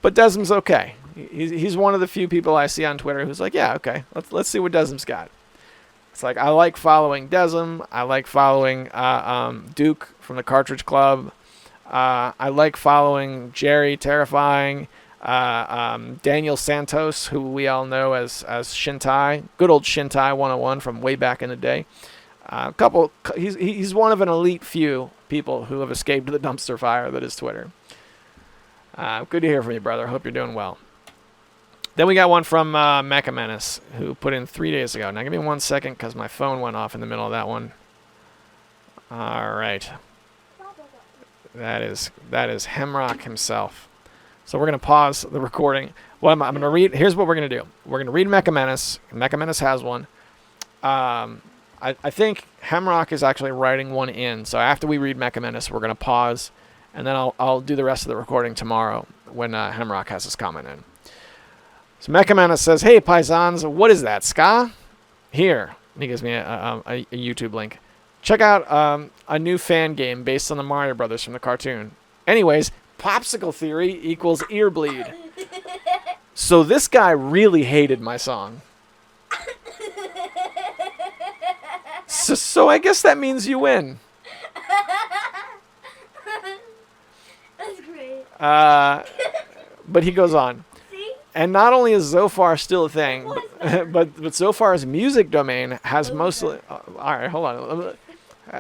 But Desmond's okay. He's one of the few people I see on Twitter who's like, yeah, okay, let's see what Desmond's got. It's like, I like following Desmond. I like following Duke from the Cartridge Club. I like following Jerry Terrifying, Daniel Santos, who we all know as Shintai, good old Shintai 101 from way back in the day. He's one of an elite few people who have escaped the dumpster fire that is Twitter. Good to hear from you, brother. Hope you're doing well. Then we got one from Mecha Menace, who put in 3 days ago. Now give me 1 second because my phone went off in the middle of that one. All right. That is Hemrock himself. So we're going to pause the recording. Well, I'm going to read. Here's what we're going to do. We're going to read Mecha Menace. Mecha Menace has one. I think Hemrock is actually writing one in. So after we read Mecha Menace, we're going to pause, and then I'll do the rest of the recording tomorrow when Hemrock has his comment in. So Mecha Menace says, "Hey, Paisans, what is that, ska?" Here. And he gives me a YouTube link. Check out a new fan game based on the Mario Brothers from the cartoon. Anyways, Popsicle Theory equals ear bleed. So this guy really hated my song. So I guess that means you win. That's great. But he goes on. See? And not only is Zophar still a thing, but Zophar's music domain has mostly... all right, hold on.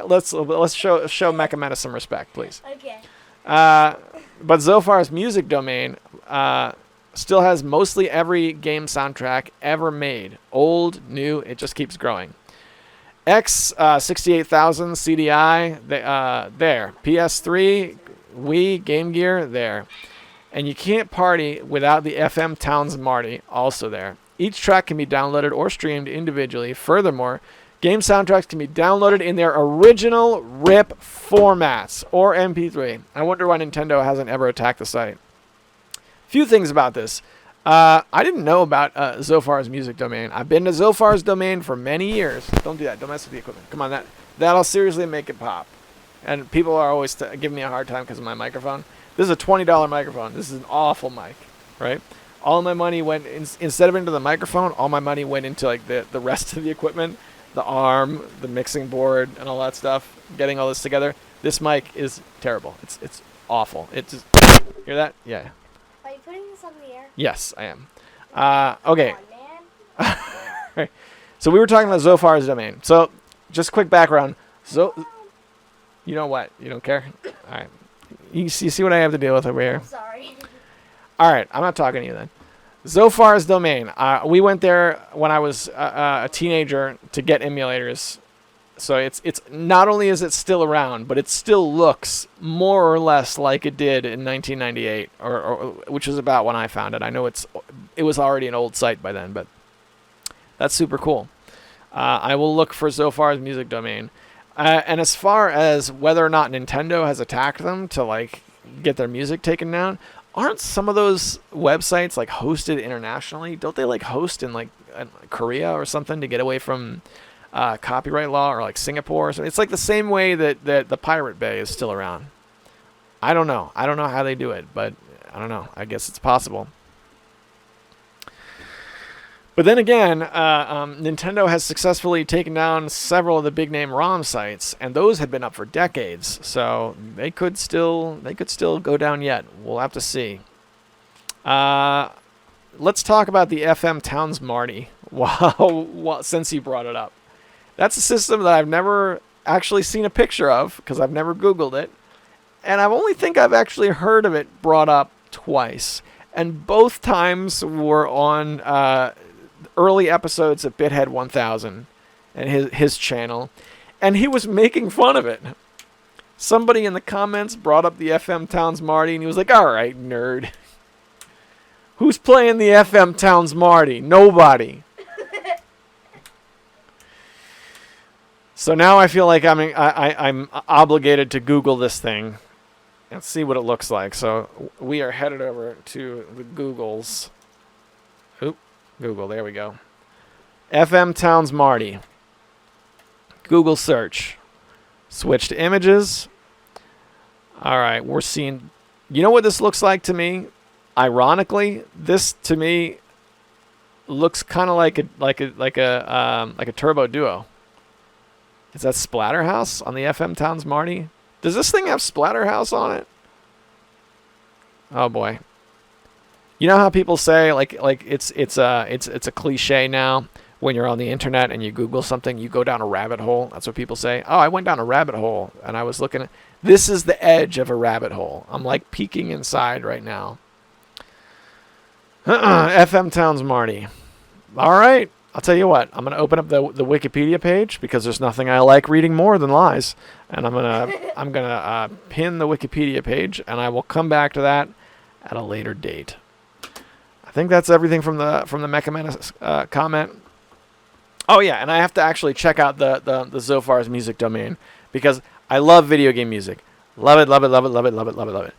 Let's show Mecha Menace some respect, please. Okay. But Zophar's music domain still has mostly every game soundtrack ever made. Old, new, it just keeps growing. X 68,000 CDI, there. PS3, Wii, Game Gear, there. And you can't party without the FM Towns Marty also there. Each track can be downloaded or streamed individually. Furthermore, game soundtracks can be downloaded in their original RIP formats or MP3. I wonder why Nintendo hasn't ever attacked the site. Few things about this. I didn't know about Zophar's music domain. I've been to Zophar's domain for many years. Don't do that. Don't mess with the equipment. Come on, that'll seriously make it pop. And people are always giving me a hard time because of my microphone. This is a $20 microphone. This is an awful mic, right? All my money went, instead of into the microphone, all my money went into like the rest of the equipment, the arm, the mixing board, and all that stuff, getting all this together. This mic is terrible. It's awful. It just, hear that? Yeah. Are you putting this on the air? Yes, I am. Okay. Come on, man. Right. So we were talking about Zophar's domain. So just quick background. You know what? You don't care? All right. You see what I have to deal with over here? I'm sorry. All right. I'm not talking to you then. Zophar's domain. We went there when I was a teenager to get emulators. So it's not only is it still around, but it still looks more or less like it did in 1998, or which was about when I found it. I know it was already an old site by then, but that's super cool. I will look for Zophar's music domain. And as far as whether or not Nintendo has attacked them to like get their music taken down, aren't some of those websites like hosted internationally? Don't they like host in like Korea or something to get away from copyright law, or like Singapore or something? It's like the same way that the Pirate Bay is still around. I don't know how they do it, but I don't know. I guess it's possible. But then again, Nintendo has successfully taken down several of the big name ROM sites, and those had been up for decades. So they could still go down yet. We'll have to see. Let's talk about the FM Towns Marty. Wow, since you brought it up, that's a system that I've never actually seen a picture of because I've never Googled it, and I've actually heard of it brought up twice, and both times were on early episodes of Bithead 1000 and his channel, and he was making fun of it. Somebody in the comments brought up the FM Towns Marty, and he was like, "All right, nerd. Who's playing the FM Towns Marty? Nobody." So now I feel like I'm obligated to Google this thing and see what it looks like. So we are headed over to the Googles. Google, there we go. FM Towns Marty. Google search. Switch to images. All right, we're seeing. You know what this looks like to me? Ironically, this to me looks kind of like a Turbo Duo. Is that Splatterhouse on the FM Towns Marty? Does this thing have Splatterhouse on it? Oh boy. You know how people say like it's a cliche now when you're on the internet and you Google something, you go down a rabbit hole. That's what people say. Oh, I went down a rabbit hole and I was looking at. This is the edge of a rabbit hole. I'm like peeking inside right now. FM Towns Marty. All right, I'll tell you what. I'm gonna open up the Wikipedia page because there's nothing I like reading more than lies, and I'm gonna pin the Wikipedia page, and I will come back to that at a later date. I think that's everything from the Mecha Menace comment. Oh yeah, and I have to actually check out the Zophar's music domain because I love video game music. Love it, love it, love it, love it, love it, love it, love it.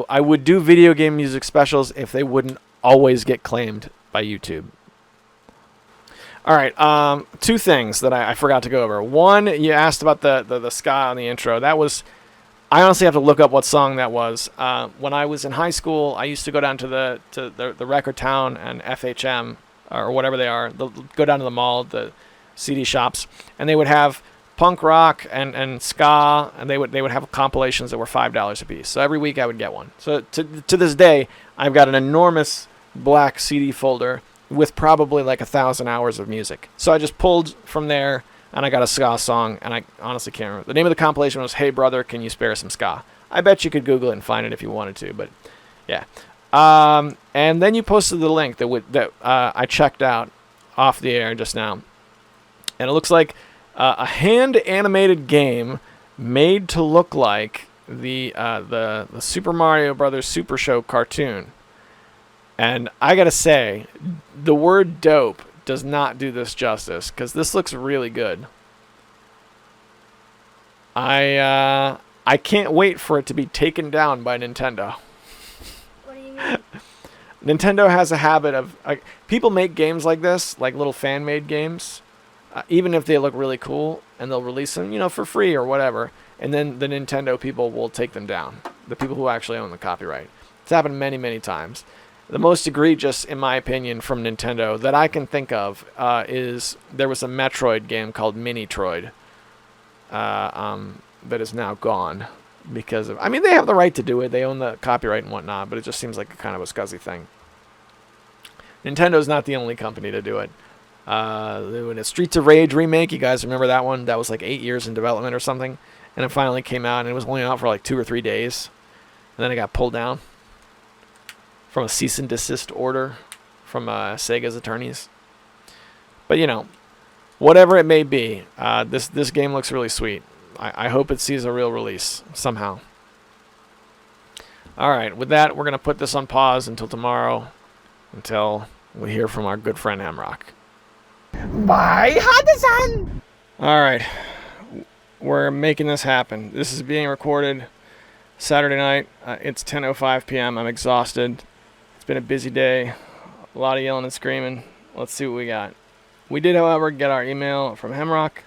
I would do video game music specials if they wouldn't always get claimed by YouTube. All right, two things that I forgot to go over. One, you asked about the ska on the intro. That was, I honestly have to look up what song that was. When I was in high school, I used to go down to the Record Town and FHM or whatever they are. Go down to the mall, the CD shops, and they would have punk rock and ska, and they would have compilations that were $5 a piece. So every week I would get one. So to this day, I've got an enormous black CD folder with probably like 1,000 hours of music. So I just pulled from there, and I got a ska song, and I honestly can't remember. The name of the compilation was "Hey Brother, Can You Spare Some Ska?" I bet you could Google it and find it if you wanted to, but yeah. And then you posted the link that I checked out off the air just now, and it looks like a hand-animated game made to look like the Super Mario Brothers Super Show cartoon. And I gotta say, the word dope does not do this justice, because this looks really good. I can't wait for it to be taken down by Nintendo. What do you mean? Nintendo has a habit of... people make games like this, like little fan-made games, even if they look really cool, and they'll release them, for free or whatever, and then the Nintendo people will take them down, the people who actually own the copyright. It's happened many, many times. The most egregious, in my opinion, from Nintendo that I can think of is there was a Metroid game called Mini-Troid that is now gone because of... I mean, they have the right to do it. They own the copyright and whatnot, but it just seems like a kind of a scuzzy thing. Nintendo's not the only company to do it. In a Streets of Rage remake, you guys remember that one? That was like 8 years in development or something, and it finally came out, and it was only out for like 2 or 3 days, and then it got pulled down from a cease and desist order from Sega's attorneys. But whatever it may be, this game looks really sweet. I hope it sees a real release somehow. All right, with that, we're gonna put this on pause until tomorrow, until we hear from our good friend Hamrock. Bye, Hudson! All right, we're making this happen. This is being recorded Saturday night. It's 10:05 p.m. I'm exhausted. It's been a busy day, a lot of yelling and screaming. Let's see what we got. We did, however, get our email from Hemrock.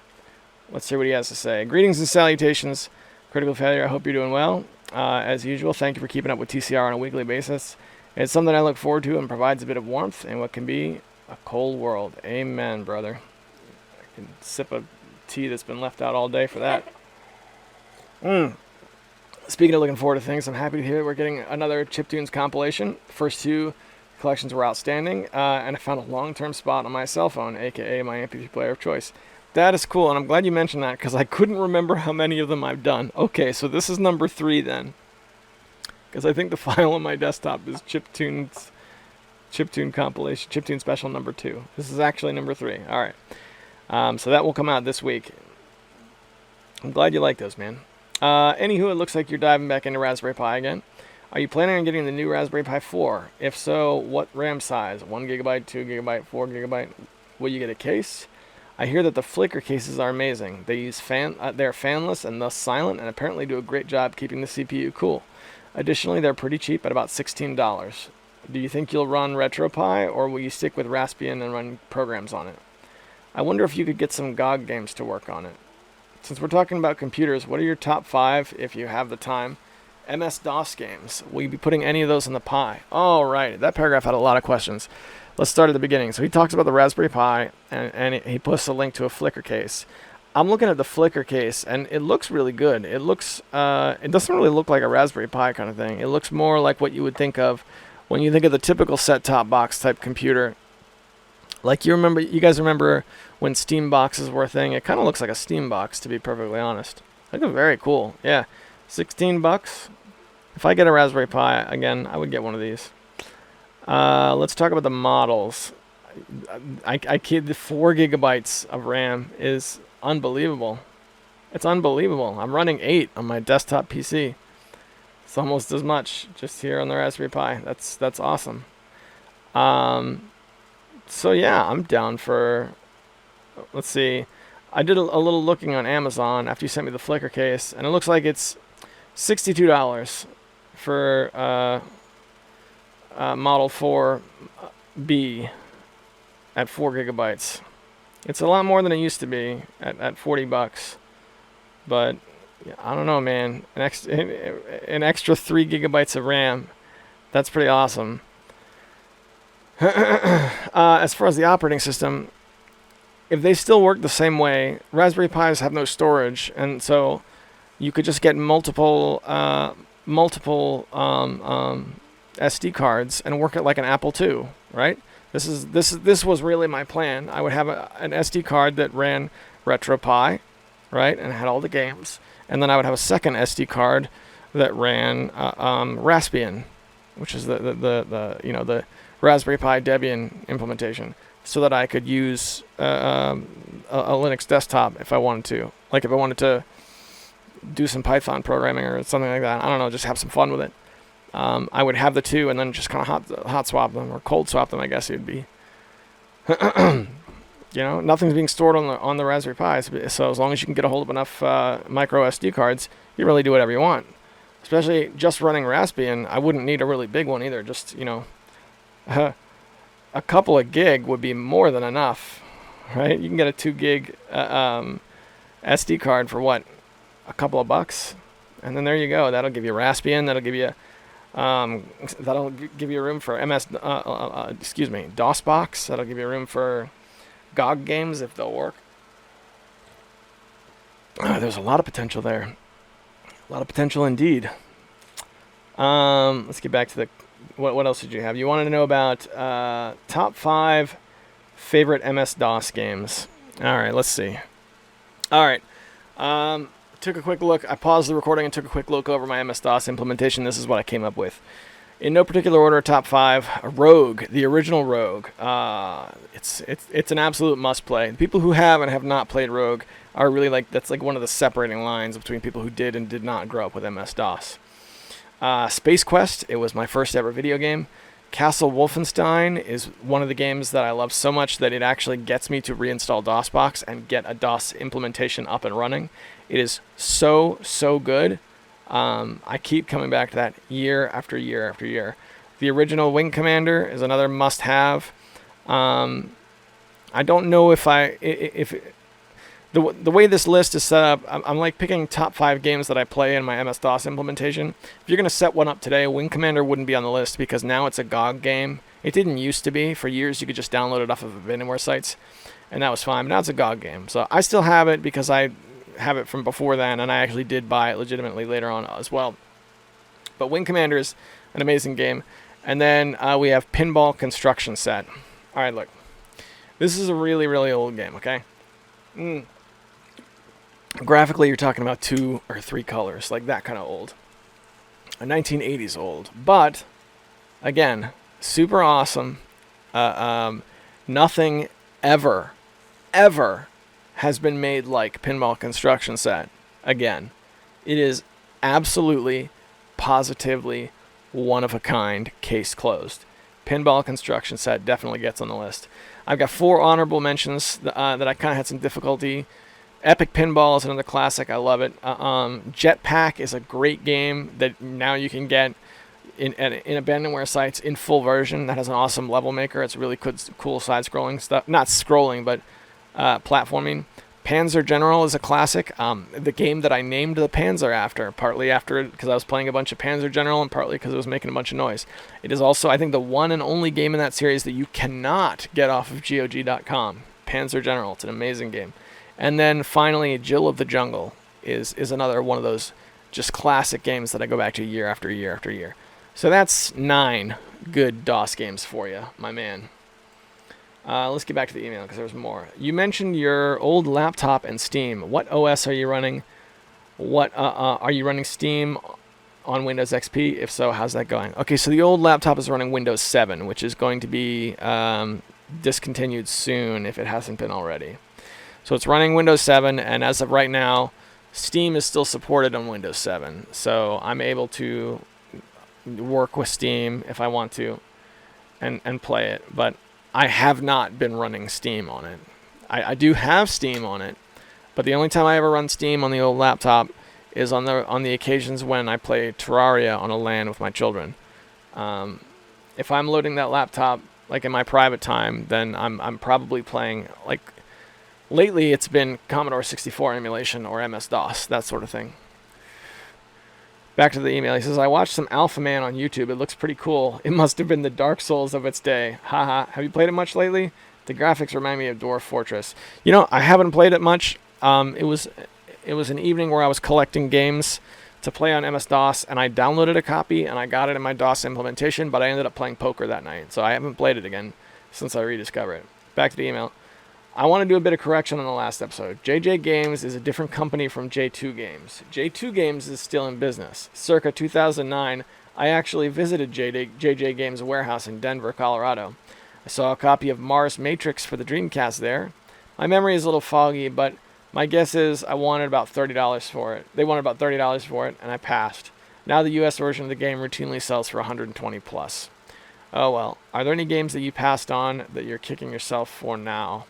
Let's hear what he has to say. Greetings and salutations, Critical Failure. I hope you're doing well. As usual, thank you for keeping up with TCR on a weekly basis. It's something I look forward to and provides a bit of warmth in what can be a cold world. Amen, brother. I can sip a tea that's been left out all day for that. Speaking of looking forward to things, I'm happy to hear that we're getting another Chiptunes compilation. First 2 collections were outstanding, and I found a long-term spot on my cell phone, aka my MP3 player of choice. That is cool, and I'm glad you mentioned that, because I couldn't remember how many of them I've done. Okay, so this is number 3 then, because I think the file on my desktop is Chiptune compilation, Chiptune special number 2. This is actually number 3. All right, so that will come out this week. I'm glad you like those, man. Anywho, it looks like you're diving back into Raspberry Pi again. Are you planning on getting the new Raspberry Pi 4? If so, what RAM size? 1 gigabyte, 2 gigabyte, 4 gigabyte? Will you get a case? I hear that the Flickr cases are amazing. They use they're fanless and thus silent, and apparently do a great job keeping the CPU cool. Additionally, they're pretty cheap at about $16. Do you think you'll run RetroPie, or will you stick with Raspbian and run programs on it? I wonder if you could get some GOG games to work on it. Since we're talking about computers, what are your top 5, if you have the time, MS-DOS games? Will you be putting any of those in the Pi? Oh, right. That paragraph had a lot of questions. Let's start at the beginning. So he talks about the Raspberry Pi, and he posts a link to a Flickr case. I'm looking at the Flickr case, and it looks really good. It looks, it doesn't really look like a Raspberry Pi kind of thing. It looks more like what you would think of when you think of the typical set-top box type computer. Like you guys remember when Steam boxes were a thing? It kind of looks like a Steam box, to be perfectly honest. I think it's very cool. Yeah, $16. If I get a Raspberry Pi, again, I would get one of these. Let's talk about the models. I kid, the 4 gigabytes of RAM is unbelievable. It's unbelievable. I'm running 8 on my desktop PC. It's almost as much just here on the Raspberry Pi. That's awesome. So yeah, I'm down for, let's see, I did a little looking on Amazon after you sent me the Flickr case, and it looks like it's $62 for Model 4B at 4 gigabytes. It's a lot more than it used to be at $40, but I don't know, man. An extra 3 gigabytes of RAM, that's pretty awesome. As far as the operating system, if they still work the same way, Raspberry Pis have no storage, and so you could just get multiple SD cards and work it like an Apple II, right? This was really my plan. I would have an SD card that ran RetroPie, right, and had all the games, and then I would have a second SD card that ran Raspbian, which is the Raspberry Pi Debian implementation, so that I could use a Linux desktop if I wanted to. Like if I wanted to, do some Python programming or something like that. I don't know, just have some fun with it. I would have the two and then just kind of hot swap them or cold swap them, I guess it would be. You know, nothing's being stored on the Raspberry Pi, so as long as you can get a hold of enough micro SD cards, you really do whatever you want. Especially just running Raspbian, I wouldn't need a really big one either. Just, you know, a couple of gig would be more than enough, right? You can get a 2 gig SD card for what, a couple of bucks, and then there you go. That'll give you Raspbian. That'll give you room for DOSBox. That'll give you room for GOG games if they'll work. There's a lot of potential there. A lot of potential indeed. Let's get back to the... What else did you have? You wanted to know about top 5 favorite MS-DOS games. All right, let's see. All right. Took a quick look. I paused the recording and took a quick look over my MS-DOS implementation. This is what I came up with. In no particular order, top 5, Rogue, the original Rogue. It's an absolute must-play. The people who have and have not played Rogue are really that's like one of the separating lines between people who did and did not grow up with MS-DOS. Space Quest, it was my first ever video game. Castle Wolfenstein is one of the games that I love so much that it actually gets me to reinstall DOSBox and get a DOS implementation up and running. It is so good. I keep coming back to that year after year after year. The original Wing Commander is another must-have. I don't know if the way this list is set up, I'm like picking top 5 games that I play in my MS-DOS implementation. If you're going to set one up today, Wing Commander wouldn't be on the list because now it's a GOG game. It didn't used to be. For years, you could just download it off of abandonware sites, and that was fine. But now it's a GOG game. So I still have it because I have it from before then, and I actually did buy it legitimately later on as well. But Wing Commander is an amazing game. And then we have Pinball Construction Set. All right, look. This is a really, really old game, okay? Graphically, you're talking about 2 or 3 colors, like that kind of old. A 1980s old. But, again, super awesome. Nothing ever has been made like Pinball Construction Set. Again, it is absolutely, positively one of a kind, case closed. Pinball Construction Set definitely gets on the list. I've got 4 honorable mentions that I kind of had some difficulty. Epic Pinball is another classic. I love it. Jetpack is a great game that now you can get in abandonware sites in full version. That has an awesome level maker. It's really cool side-scrolling stuff. Not scrolling, but platforming. Panzer General is a classic. The game that I named the Panzer after, partly after it because I was playing a bunch of Panzer General and partly because it was making a bunch of noise. It is also, I think, the one and only game in that series that you cannot get off of GOG.com. Panzer General. It's an amazing game. And then finally, Jill of the Jungle is another one of those just classic games that I go back to year after year after year. So that's 9 good DOS games for you, my man. Let's get back to the email because there's more. You mentioned your old laptop and Steam. What OS are you running? What are you running Steam on Windows XP? If so, how's that going? Okay, so the old laptop is running Windows 7, which is going to be discontinued soon if it hasn't been already. So it's running Windows 7, and as of right now, Steam is still supported on Windows 7. So I'm able to work with Steam if I want to and play it. But I have not been running Steam on it. I do have Steam on it, but the only time I ever run Steam on the old laptop is on the occasions when I play Terraria on a LAN with my children. If I'm loading that laptop like in my private time, then I'm probably playing like... Lately, it's been Commodore 64 emulation or MS-DOS, that sort of thing. Back to the email. He says, I watched some Alpha Man on YouTube. It looks pretty cool. It must have been the Dark Souls of its day. Haha. Have you played it much lately? The graphics remind me of Dwarf Fortress. You know, I haven't played it much. It was an evening where I was collecting games to play on MS-DOS, and I downloaded a copy, and I got it in my DOS implementation, but I ended up playing poker that night, so I haven't played it again since I rediscovered it. Back to the email. I want to do a bit of correction on the last episode. JJ Games is a different company from J2 Games. J2 Games is still in business. Circa 2009, I actually visited JJ Games' warehouse in Denver, Colorado. I saw a copy of Mars Matrix for the Dreamcast there. My memory is a little foggy, but My guess is I wanted about $30 for it. They wanted about $30 for it, and I passed. Now the US version of the game routinely sells for 120 plus. Oh well. Are there any games that you passed on that you're kicking yourself for now?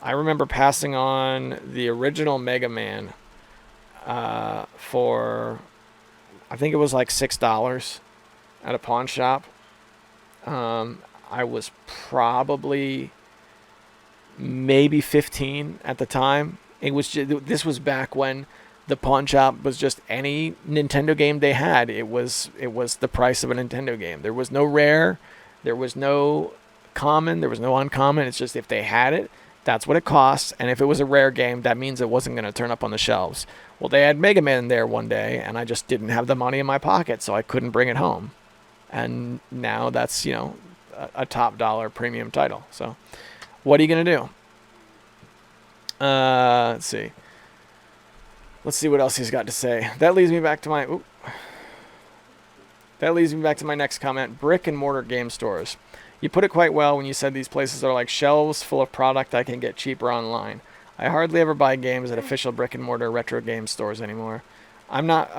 I remember passing on the original Mega Man for, I think it was like $6 at a pawn shop. I was probably maybe 15 at the time. This was back when the pawn shop was just any Nintendo game they had. It was the price of a Nintendo game. There was no rare, there was no common, there was no uncommon. It's just if they had it, that's what it costs. And if it was a rare game, that means it wasn't going to turn up on the shelves. Well, they had Mega Man there one day, and I just didn't have the money in my pocket, so I couldn't bring it home. And now that's, a top dollar premium title. So what are you going to do? Let's see. Let's see what else he's got to say. That leads me back to my next comment. Brick and mortar game stores. You put it quite well when you said these places are like shelves full of product I can get cheaper online. I hardly ever buy games at official brick and mortar retro game stores anymore. I'm not,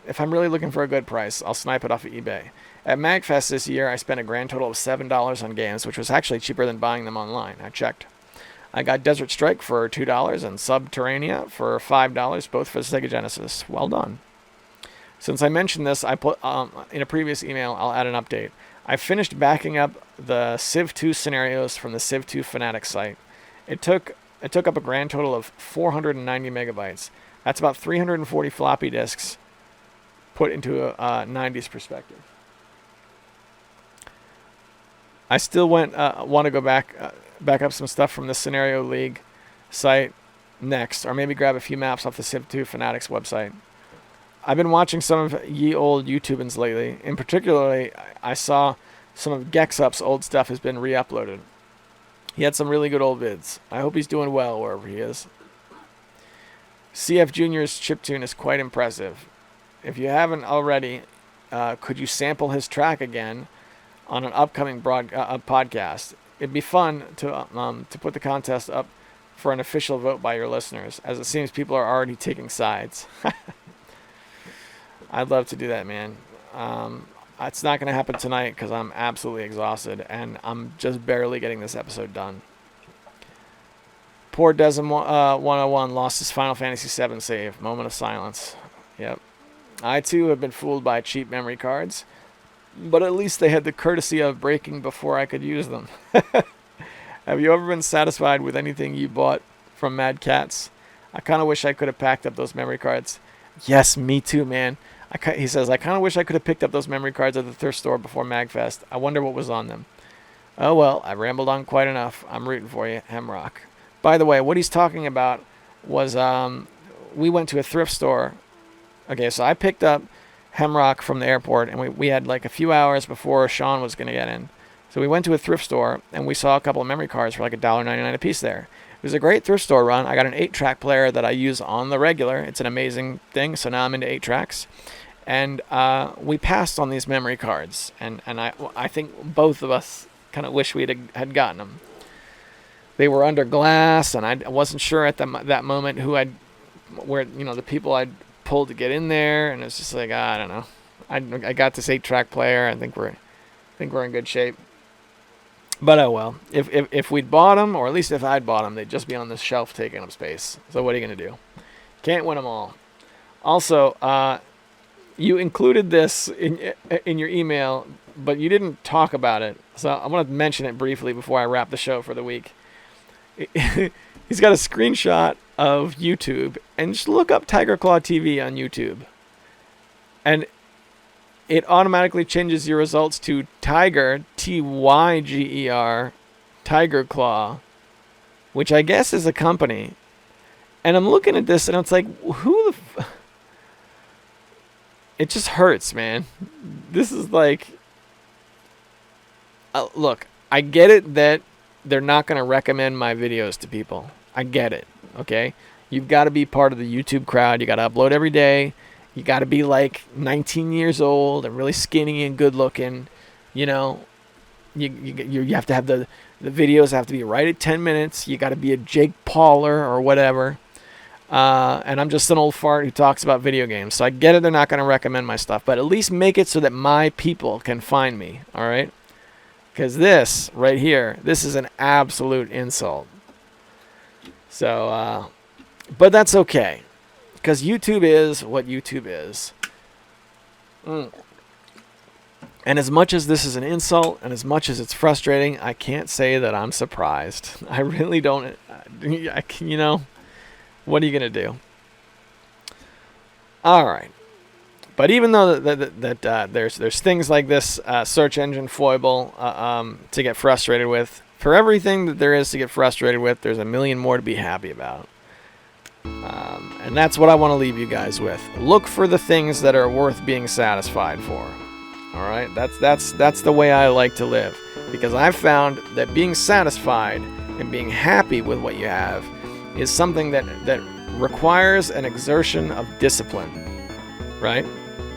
if I'm really looking for a good price, I'll snipe it off of eBay. At MagFest this year, I spent a grand total of $7 on games, which was actually cheaper than buying them online. I checked. I got Desert Strike for $2 and Subterranea for $5, both for the Sega Genesis. Well done. Since I mentioned this, I put in a previous email, I'll add an update. I finished backing up the Civ 2 scenarios from the Civ 2 Fanatics site. It took up a grand total of 490 megabytes. That's about 340 floppy disks put into a 90s perspective. I still want to go back up some stuff from the Scenario League site next, or maybe grab a few maps off the Civ 2 Fanatics website. I've been watching some of ye old YouTubans lately. In particular, I saw some of Gexup's old stuff has been re-uploaded. He had some really good old vids. I hope he's doing well wherever he is. CF Jr.'s chiptune is quite impressive. If you haven't already, could you sample his track again on an upcoming podcast? It'd be fun to put the contest up for an official vote by your listeners, as it seems people are already taking sides. I'd love to do that, man. It's not going to happen tonight because I'm absolutely exhausted, and I'm just barely getting this episode done. Poor Desm 101 lost his Final Fantasy VII save. Moment of silence. Yep. I, too, have been fooled by cheap memory cards, but at least they had the courtesy of breaking before I could use them. Have you ever been satisfied with anything you bought from Mad Cats? I kind of wish I could have packed up those memory cards. Yes, me too, man. He says, I kind of wish I could have picked up those memory cards at the thrift store before MagFest. I wonder what was on them. Oh, well, I've rambled on quite enough. I'm rooting for you, Hemrock. By the way, what he's talking about was we went to a thrift store. Okay, so I picked up Hemrock from the airport, and we had like a few hours before Sean was going to get in. So we went to a thrift store, and we saw a couple of memory cards for like $1.99 a piece there. It was a great thrift store run. I got an 8-track player that I use on the regular. It's an amazing thing, so now I'm into 8 tracks. And we passed on these memory cards, and I think both of us kind of wish we had gotten them. They were under glass, and I wasn't sure at that moment the people I'd pulled to get in there, and it's just like, I don't know. I got this 8-track player. I think we're in good shape. But oh well. If we'd bought them, or at least if I'd bought them, they'd just be on this shelf taking up space. So what are you gonna do? Can't win them all. Also, you included this in your email, but you didn't talk about it. So I want to mention it briefly before I wrap the show for the week. He's got a screenshot of YouTube, and just look up Tiger Claw TV on YouTube, and it automatically changes your results to Tiger, Tyger, Tiger Claw, which I guess is a company. And I'm looking at this, and it's like, who the it just hurts, man. This is like, look, I get it that they're not going to recommend my videos to people. I get it, okay? You've got to be part of the YouTube crowd. You got to upload every day. You got to be like 19 years old and really skinny and good looking. You know, you have to have the The videos have to be right at 10 minutes. You got to be a Jake Pauler or whatever. And I'm just an old fart who talks about video games. So I get it, they're not going to recommend my stuff. But at least make it so that my people can find me, all right? Because this right here, this is an absolute insult. So, but that's okay. Because YouTube is what YouTube is. And as much as this is an insult, and as much as it's frustrating, I can't say that I'm surprised. I really don't. You know, what are you going to do? All right. But even though there's things like this search engine foible to get frustrated with, for everything that there is to get frustrated with, there's a million more to be happy about. And that's what I want to leave you guys with. Look for the things that are worth being satisfied for. All right, that's the way I like to live, because I've found that being satisfied and being happy with what you have is something that requires an exertion of discipline. Right?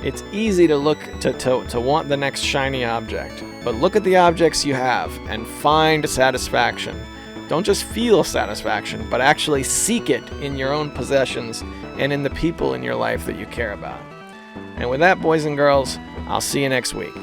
It's easy to look to want the next shiny object, but look at the objects you have and find satisfaction. Don't just feel satisfaction, but actually seek it in your own possessions and in the people in your life that you care about. And with that, boys and girls, I'll see you next week.